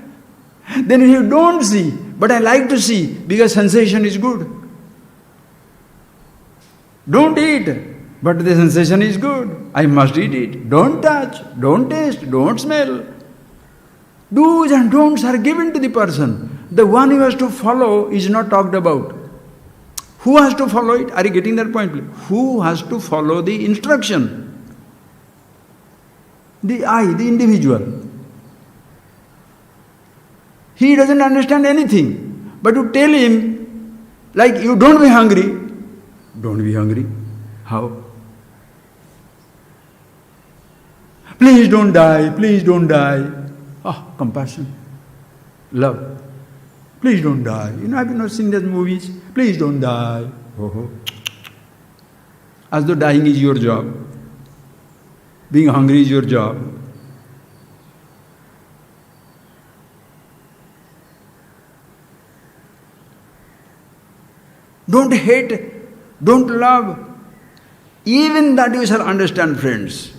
Then you don't see, but I like to see because sensation is good. Don't eat, but the sensation is good. I must eat it. Don't touch, don't taste, don't smell. Do's and don'ts are given to the person. The one who has to follow is not talked about. Who has to follow it? Are you getting that point? Who has to follow the instruction? The I, the individual. He doesn't understand anything. But you tell him, like, you don't be hungry. Don't be hungry. How? Please don't die, please don't die. Ah, compassion. Love. Please don't die. Have you not seen those movies? Please don't die. Oh. As though dying is your job. Being hungry is your job. Don't hate, don't love. Even that you shall understand, friends.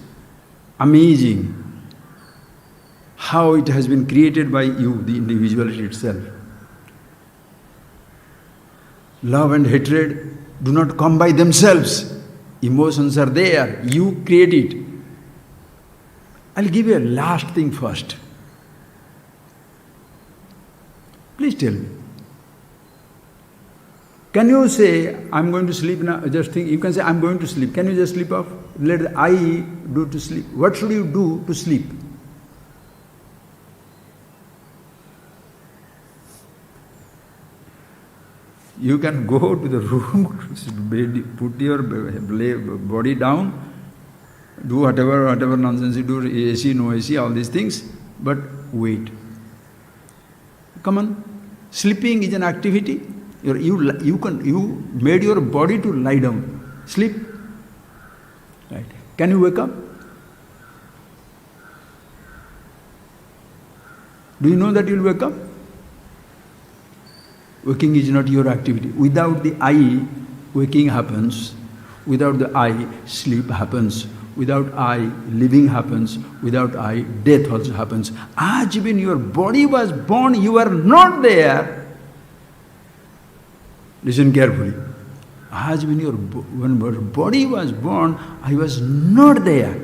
Amazing how it has been created by you, the individuality itself. Love and hatred do not come by themselves. Emotions are there. You create it. I'll give you a last thing first. Please tell me. Can you say, I'm going to sleep now? Just think, you can say, I'm going to sleep. Can you just sleep off? Let the I do to sleep. What should you do to sleep? You can go to the room, put your body down, do whatever nonsense you do, AC, no AC, all these things, but wait. Come on. Sleeping is an activity. You made your body to lie down. Sleep. Right. Can you wake up? Do you know that you'll wake up? Waking is not your activity. Without the I, waking happens. Without the I, sleep happens. Without I, living happens. Without I, death also happens. As when your body was born, you were not there. Listen carefully. As when your body was born, I was not there.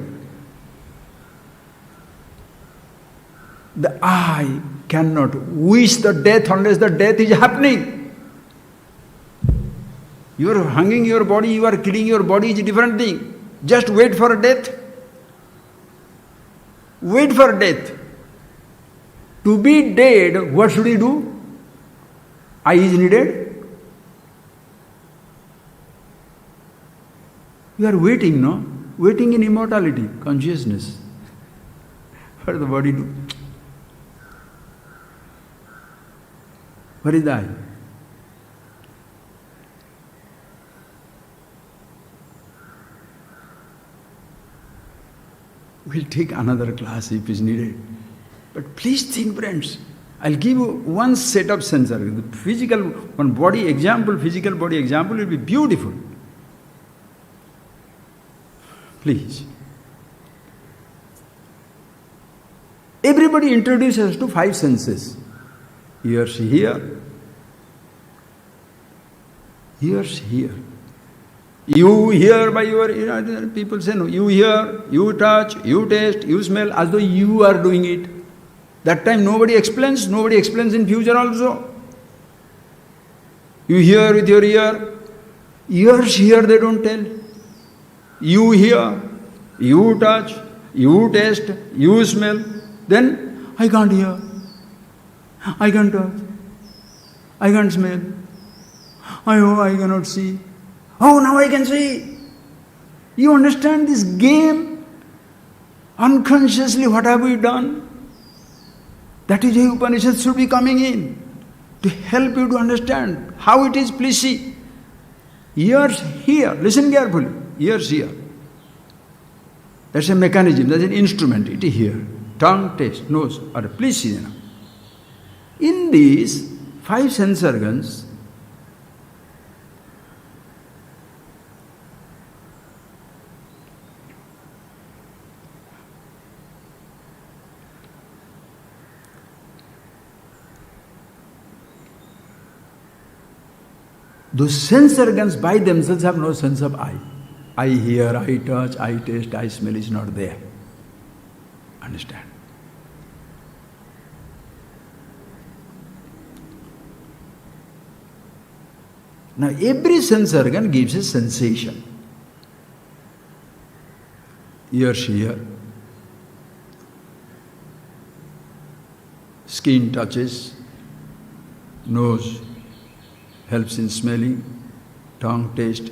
The I cannot wish the death unless the death is happening. You are hanging your body, you are killing your body is a different thing. Just wait for death. Wait for death. To be dead, what should he do? I is needed. You are waiting, no? Waiting in immortality, consciousness. What does the body do? What is the I? We'll take another class if is needed. But please think, friends, I'll give you one set of sensors. The physical, one body example, physical body example will be beautiful. Please. Everybody introduces us to 5 senses. Ears here. Ears here. You hear by your, people say no, you hear, you touch, you taste, you smell, as though you are doing it. That time nobody explains in future also. You hear with your ear, ears hear, they don't tell. You hear, you touch, you taste, you smell, then I can't hear, I can't touch, I can't smell, I cannot see. Oh, now I can see. You understand this game? Unconsciously, what have we done? That is why Upanishad should be coming in to help you to understand how it is. Please see. Ears here, listen carefully. Ears here. That's a mechanism, that's an instrument. It is here. Tongue, taste, nose. Please see now. In these 5 sense organs, those sense organs by themselves have no sense of I. I hear, I touch, I taste, I smell is not there. Understand? Now every sense organ gives a sensation. Ears hear, skin touches, nose helps in smelling, tongue taste,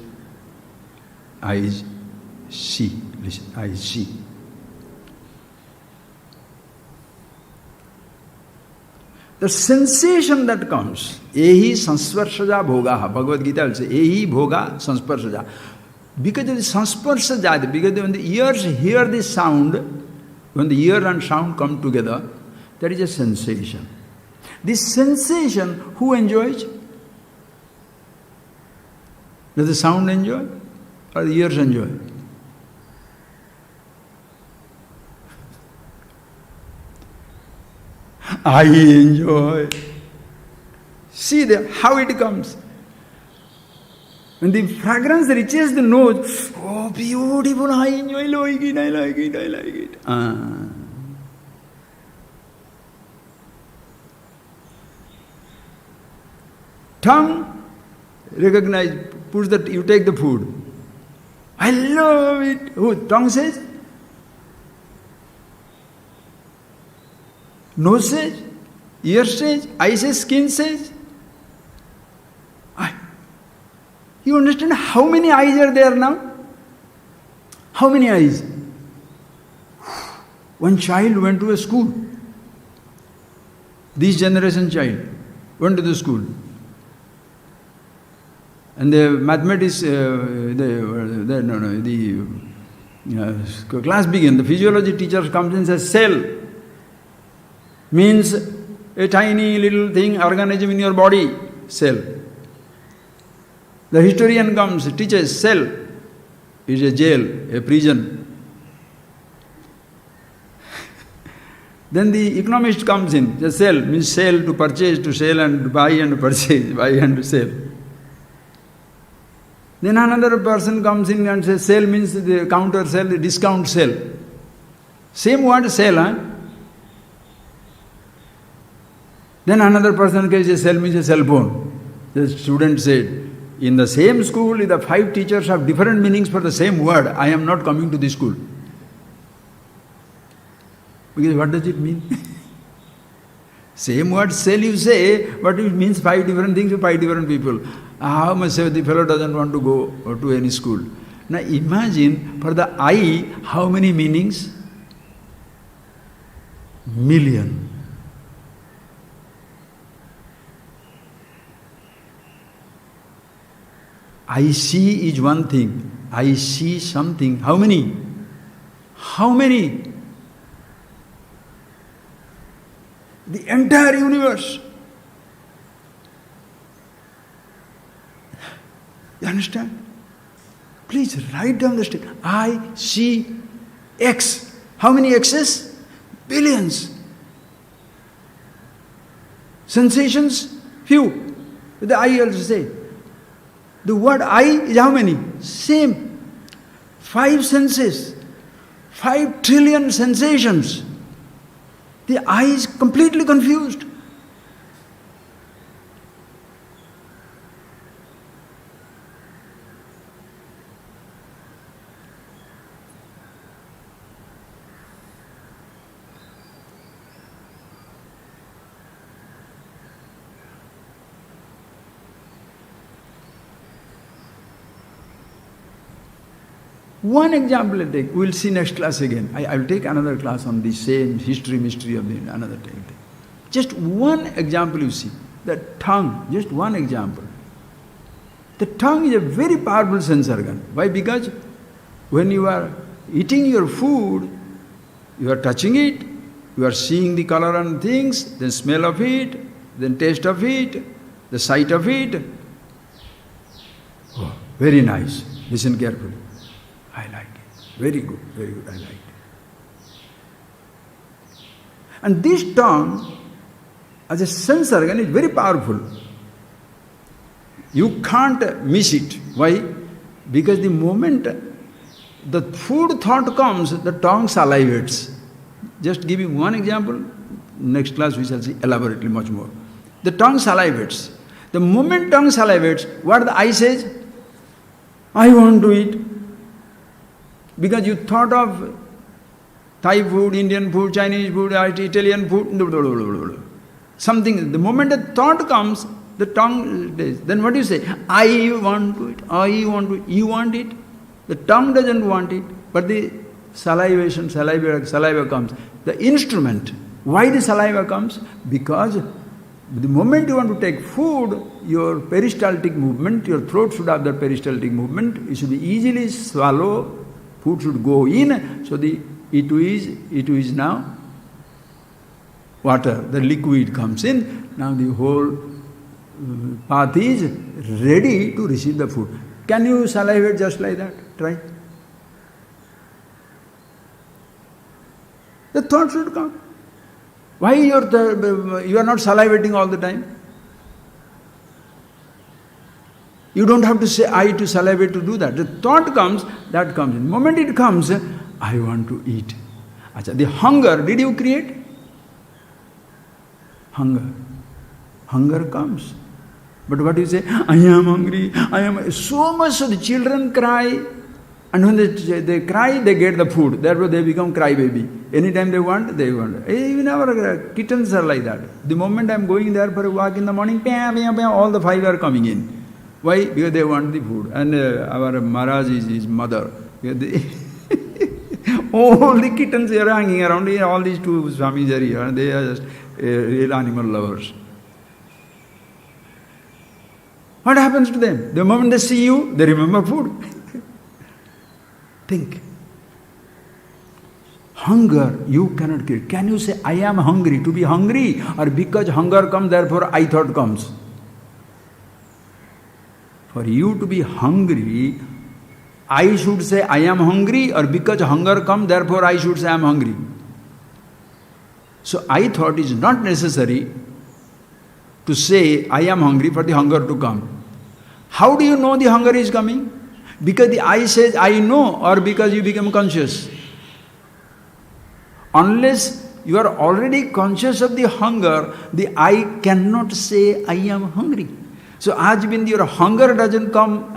eyes see. Listen, eyes see. The sensation that comes, ehi sansparshaja bhogaha, Bhagavad Gita will say, ehi bhoga sansparshaja. Because of the sansparshaja, because when the ears hear the sound, when the ear and sound come together, that is a sensation. This sensation, who enjoys? Does the sound enjoy or the ears enjoy? I enjoy. See how it comes. When the fragrance reaches the nose, oh beautiful, I enjoy, I like it, I like it, I like it. Tongue, recognize, push that, you take the food. I love it. Who? Tongue says? Nose says? Ear says? Eye says? Skin says? You understand how many eyes are there now? How many eyes? One child went to a school. This generation child went to the school. And the mathematics, class begins. The physiology teacher comes and says, cell means a tiny little thing, organism in your body. cell. The historian comes, teaches cell is a jail, a prison. Then the economist comes in, the sell means sell, to purchase, to sell and to buy and to purchase, buy and to sell. Then another person comes in and says sell means the counter sell, the discount sell. Same word sell, huh? Then another person can say sell means a cell phone. The student said, in the same school, if the 5 teachers have different meanings for the same word, I am not coming to this school. Because what does it mean? Same word sell you say, but it means 5 different things to 5 different people. How much the fellow doesn't want to go to any school. Now imagine, for the I, how many meanings? Million. I see is one thing. I see something. How many? How many? The entire universe. You understand? Please write down the statement. I see X. How many X's? Billions. Sensations? Few. The I also say. The word I is how many? Same. 5 senses. 5 trillion sensations. The eye is completely confused. One example I take, we'll see next class again. I will take another class on the same history, mystery of the another thing. Just one example you see. The tongue, just one example. The tongue is a very powerful sense organ. Why? Because when you are eating your food, you are touching it, you are seeing the color on things, then smell of it, then taste of it, the sight of it. Oh, very nice. Listen carefully. I like it. Very good, I like it. And this tongue, as a sense organ, is very powerful. You can't miss it. Why? Because the moment the food thought comes, the tongue salivates. Just giving one example, next class we shall see elaborately much more. The tongue salivates. The moment tongue salivates, what the eye says? I want to eat. Because you thought of Thai food, Indian food, Chinese food, Italian food, something. The moment the thought comes, the tongue says. Then what do you say? I want to eat. I want to eat. You want it. The tongue doesn't want it, but the saliva comes. The instrument. Why the saliva comes? Because the moment you want to take food, your peristaltic movement, your throat should have the peristaltic movement. You should be easily swallow. Food should go in, so it is now water. The liquid comes in. Now the whole path is ready to receive the food. Can you salivate just like that? Try. The thought should come. Why you are not salivating all the time? You don't have to say I to salivate to do that. The thought comes, that comes in. The moment it comes, I want to eat. Achha, the hunger, did you create? Hunger. Hunger comes. But what do you say? I am hungry, I am... So much so the children cry. And when they cry, they get the food. Therefore they become crybaby. Anytime they want, they want. Even our kittens are like that. The moment I am going there for a walk in the morning, all the 5 are coming in. Why? Because they want the food. And our Maharaj is his mother. All the kittens are hanging around here. All these 2 Swamis are here. They are just real animal lovers. What happens to them? The moment they see you, they remember food. Think. Hunger, you cannot create. Can you say, I am hungry? To be hungry? Or because hunger comes, therefore I thought comes? For you to be hungry, I should say I am hungry, or because hunger comes, therefore I should say I am hungry. So I thought it is not necessary to say I am hungry for the hunger to come. How do you know the hunger is coming? Because the I says I know, or because you become conscious. Unless you are already conscious of the hunger, the I cannot say I am hungry. So as when your hunger doesn't come,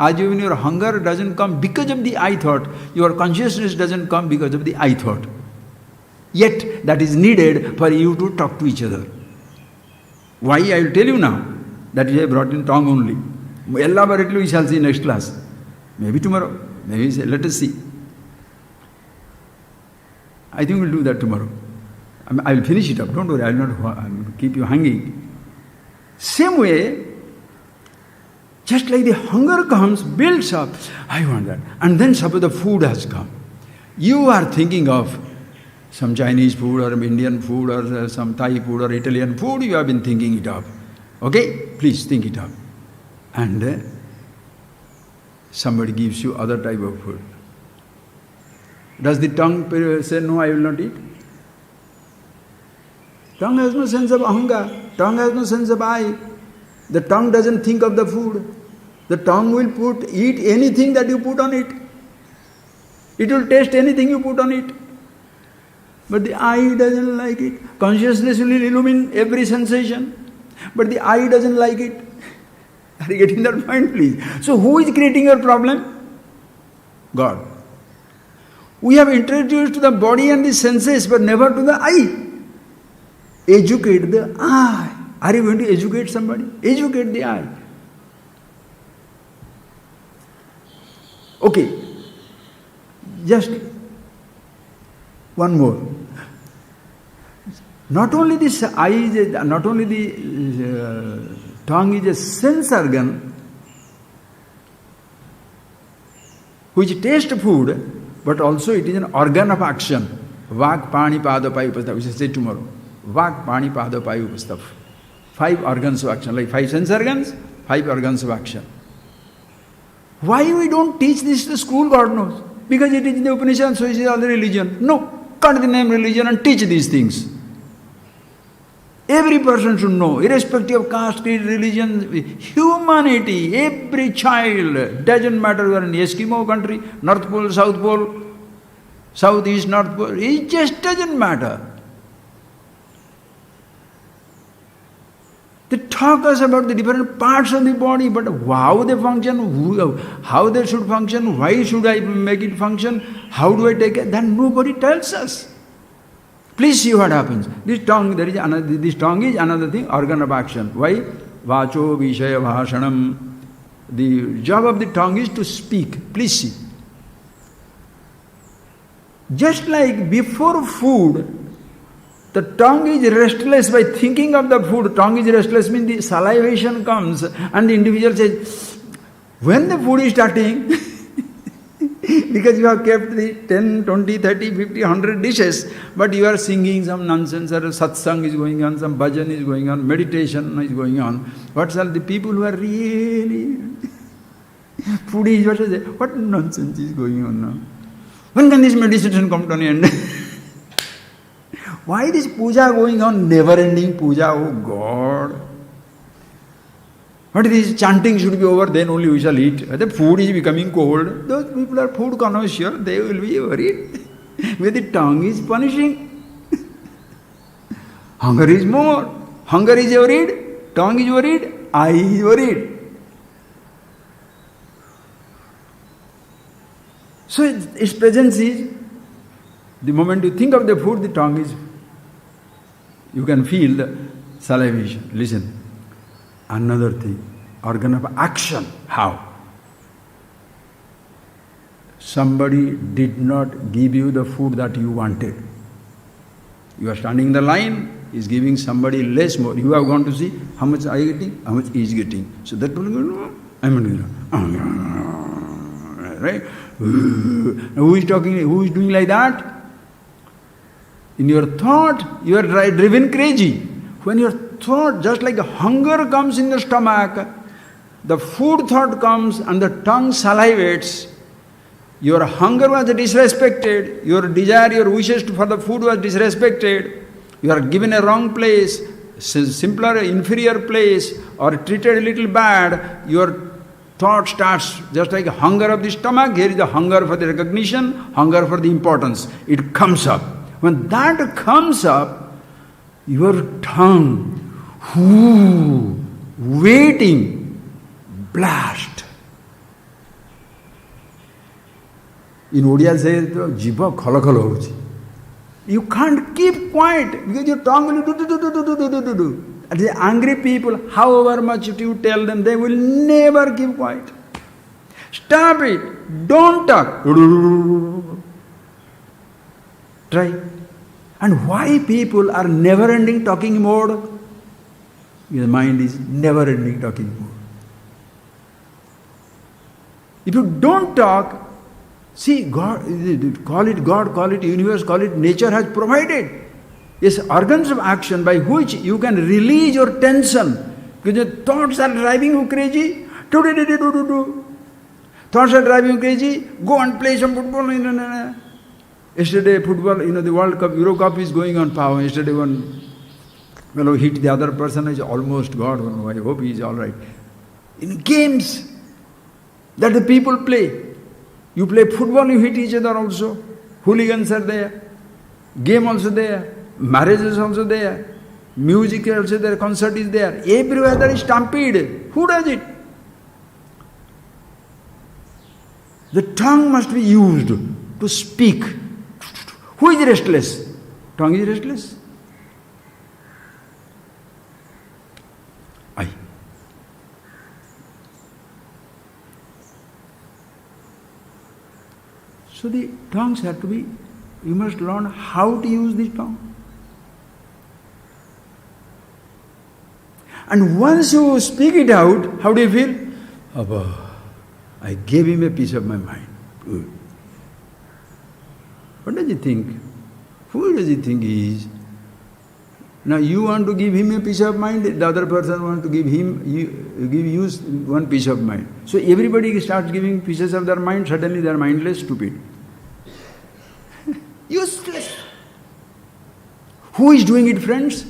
because of the I thought, your consciousness doesn't come because of the I thought. Yet that is needed for you to talk to each other. Why I will tell you now. That is I brought in tongue only. Elaborately we shall see next class. Maybe tomorrow. Maybe let us see. I think we'll do that tomorrow. I will finish it up. Don't worry. I will not keep you hanging. Same way, just like the hunger comes, builds up. I want that. And then suppose the food has come. You are thinking of some Chinese food or Indian food or some Thai food or Italian food. You have been thinking it up. Okay? Please think it up. And somebody gives you other type of food. Does the tongue say, no, I will not eat? Tongue has no sense of ahamkara. Tongue has no sense of I. The tongue doesn't think of the food. The tongue will eat anything that you put on it. It will taste anything you put on it. But the I doesn't like it. Consciousness will illumine every sensation. But the I doesn't like it. Are you getting that point, please? So who is creating your problem? God. We have introduced to the body and the senses, but never to the I. Educate the I. Are you going to educate somebody? Educate the I. Okay. Just one more. Not only this eye is not only the tongue is a sense organ which tastes food, but also it is an organ of action. Vak, pani, pada, payu, upastav. We shall say tomorrow. Vak, pani, pada, payu, upastav. 5 organs of action, like 5 sense organs, 5 organs of action. Why we don't teach this to school, God knows. Because it is in the Upanishad, so it is all the religion. No, cut the name religion and teach these things. Every person should know, irrespective of caste, creed, religion, humanity, every child, doesn't matter whether in Eskimo country, North Pole, South, East, North Pole, it just doesn't matter. They talk us about the different parts of the body, but how they function, how they should function, why should I make it function, how do I take it, that nobody tells us. Please see what happens. This tongue is another thing, organ of action. Why? Vacho Vishaya Bhashanam. The job of the tongue is to speak. Please see. Just like before food, the tongue is restless by thinking of the food. Tongue is restless means the salivation comes and the individual says, when the food is starting, because you have kept the 10, 20, 30, 50, 100 dishes, but you are singing some nonsense, or satsang is going on, some bhajan is going on, meditation is going on. What are the people who are really foodies? What nonsense is going on now? When can this meditation come to an end? Why this puja going on, never-ending puja, oh God? But this chanting should be over, then only we shall eat. The food is becoming cold. Those people are food connoisseurs, they will be worried. Where the tongue is punishing. Hunger is more. Hunger is worried, tongue is worried, eye is worried. So its presence is, the moment you think of the food, the tongue is, you can feel the salivation. Listen. Another thing, organ of action. How? Somebody did not give you the food that you wanted. You are standing in the line, is giving somebody less more. You have gone to see how much I getting, how much he is getting. So that will go, right? Who is talking? Who is doing like that? In your thought, you are driven crazy. When your thought, just like hunger comes in the stomach, the food thought comes and the tongue salivates, your hunger was disrespected, your desire, your wishes for the food was disrespected, you are given a wrong place, simpler, inferior place, or treated a little bad, your thought starts just like hunger of the stomach. Here is the hunger for the recognition, hunger for the importance. It comes up. When that comes up, your tongue, waiting, blast. In Odia says, jiva khala khala hochi. You can't keep quiet because your tongue will do. And the angry people, however much you tell them, they will never keep quiet. Stop it. Don't talk. Try. And why people are never-ending talking mode? Your mind is never-ending talking mode. If you don't talk, see, God, call it universe, call it nature has provided. Yes, organs of action by which you can release your tension. Because your thoughts are driving you crazy. Thoughts are driving you crazy. Go and play some football. Yesterday, football, the World Cup, Euro Cup is going on power. Yesterday, one fellow hit the other person. Is almost God. I hope he is all right. In games that the people play, you play football, you hit each other also. Hooligans are there. Game also there. Marriage is also there. Music is also there. Concert is there. Everywhere there is stampede. Who does it? The tongue must be used to speak. Who is restless? Tongue is restless. I. So the tongues have to be, you must learn how to use the tongue. And once you speak it out, how do you feel? Abba, I gave him a piece of my mind. Good. What does he think? Who does he think he is? Now you want to give him a piece of mind, the other person wants to give you one piece of mind. So everybody starts giving pieces of their mind, suddenly they are mindless, stupid. Useless. Who is doing it, friends?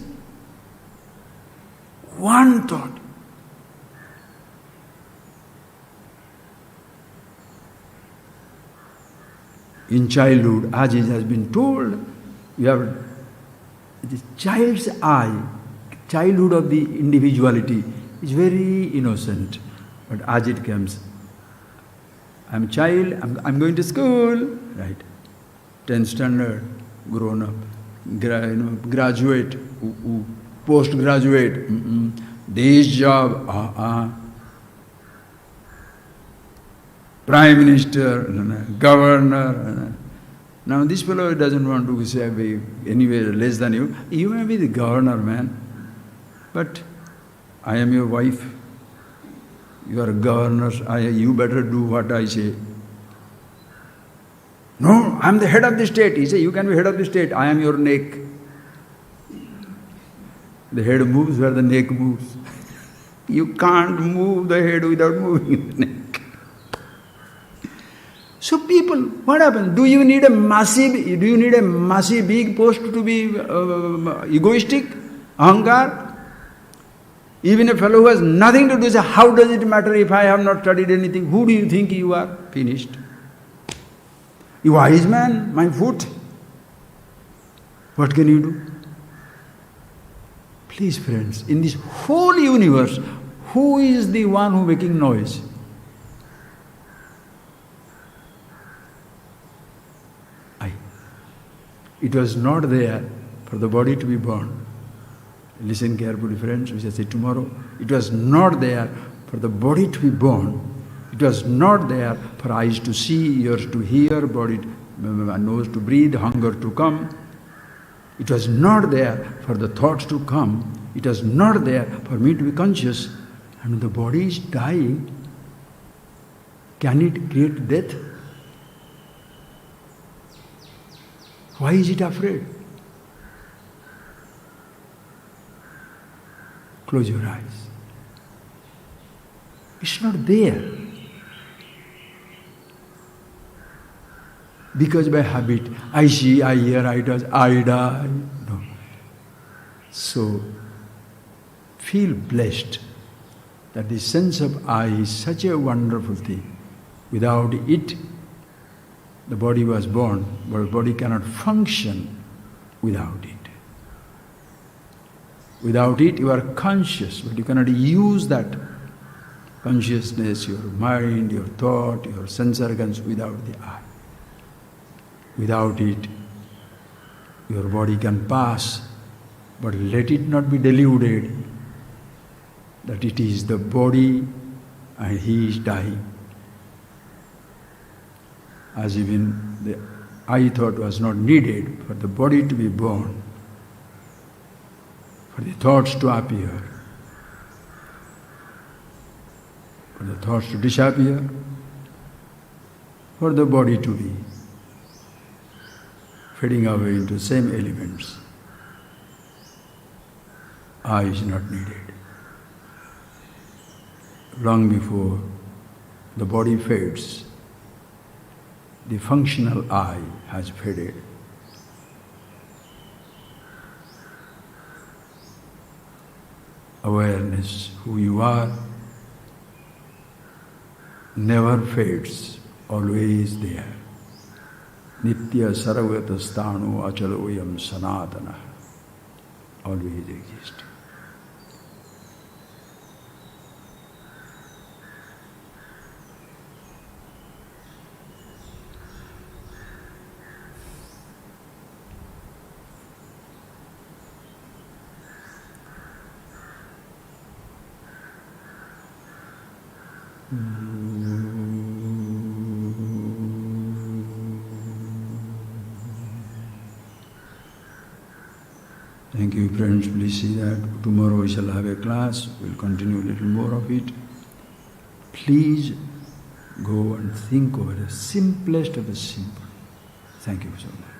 One thought. In childhood, as it has been told, you have the child's eye, childhood of the individuality is very innocent. But as it comes, I'm a child, I'm going to school, right? 10th standard, grown up, graduate, postgraduate, this job, Prime Minister, Governor. Now this fellow doesn't want to say anywhere less than you. You may be the governor, man, but I am your wife. You are a governor. You better do what I say. No, I am the head of the state. He says, you can be head of the state. I am your neck. The head moves where the neck moves. You can't move the head without moving the neck. So people, what happens? Do you need a massive big post to be egoistic? Ahamkara? Even a fellow who has nothing to do says, how does it matter if I have not studied anything? Who do you think you are? Finished. You wise man, my foot. What can you do? Please friends, in this whole universe, who is the one who is making noise? It was not there for the body to be born. Listen carefully, friends, we shall say tomorrow. It was not there for the body to be born. It was not there for eyes to see, ears to hear, body, nose to breathe, hunger to come. It was not there for the thoughts to come. It was not there for me to be conscious. And when the body is dying, can it create death? Why is it afraid? Close your eyes. It's not there. Because by habit, I see, I hear, I touch, I die. No. So, feel blessed that the sense of I is such a wonderful thing. Without it, the body was born, but the body cannot function without it. Without it, you are conscious, but you cannot use that consciousness, your mind, your thought, your sense organs without the I. Without it, your body can pass, but let it not be deluded that it is the body and he is dying. As even the I thought was not needed for the body to be born, for the thoughts to appear, for the thoughts to disappear, for the body to be fading away into the same elements. I is not needed. Long before the body fades, the functional I has faded. Awareness, who you are, never fades, always there. Nitya sarvata sthano achaloyam sanatana, always exists. Thank you, friends. Please see that tomorrow we shall have a class. We'll continue a little more of it. Please go and think over the simplest of the simple. Thank you so much.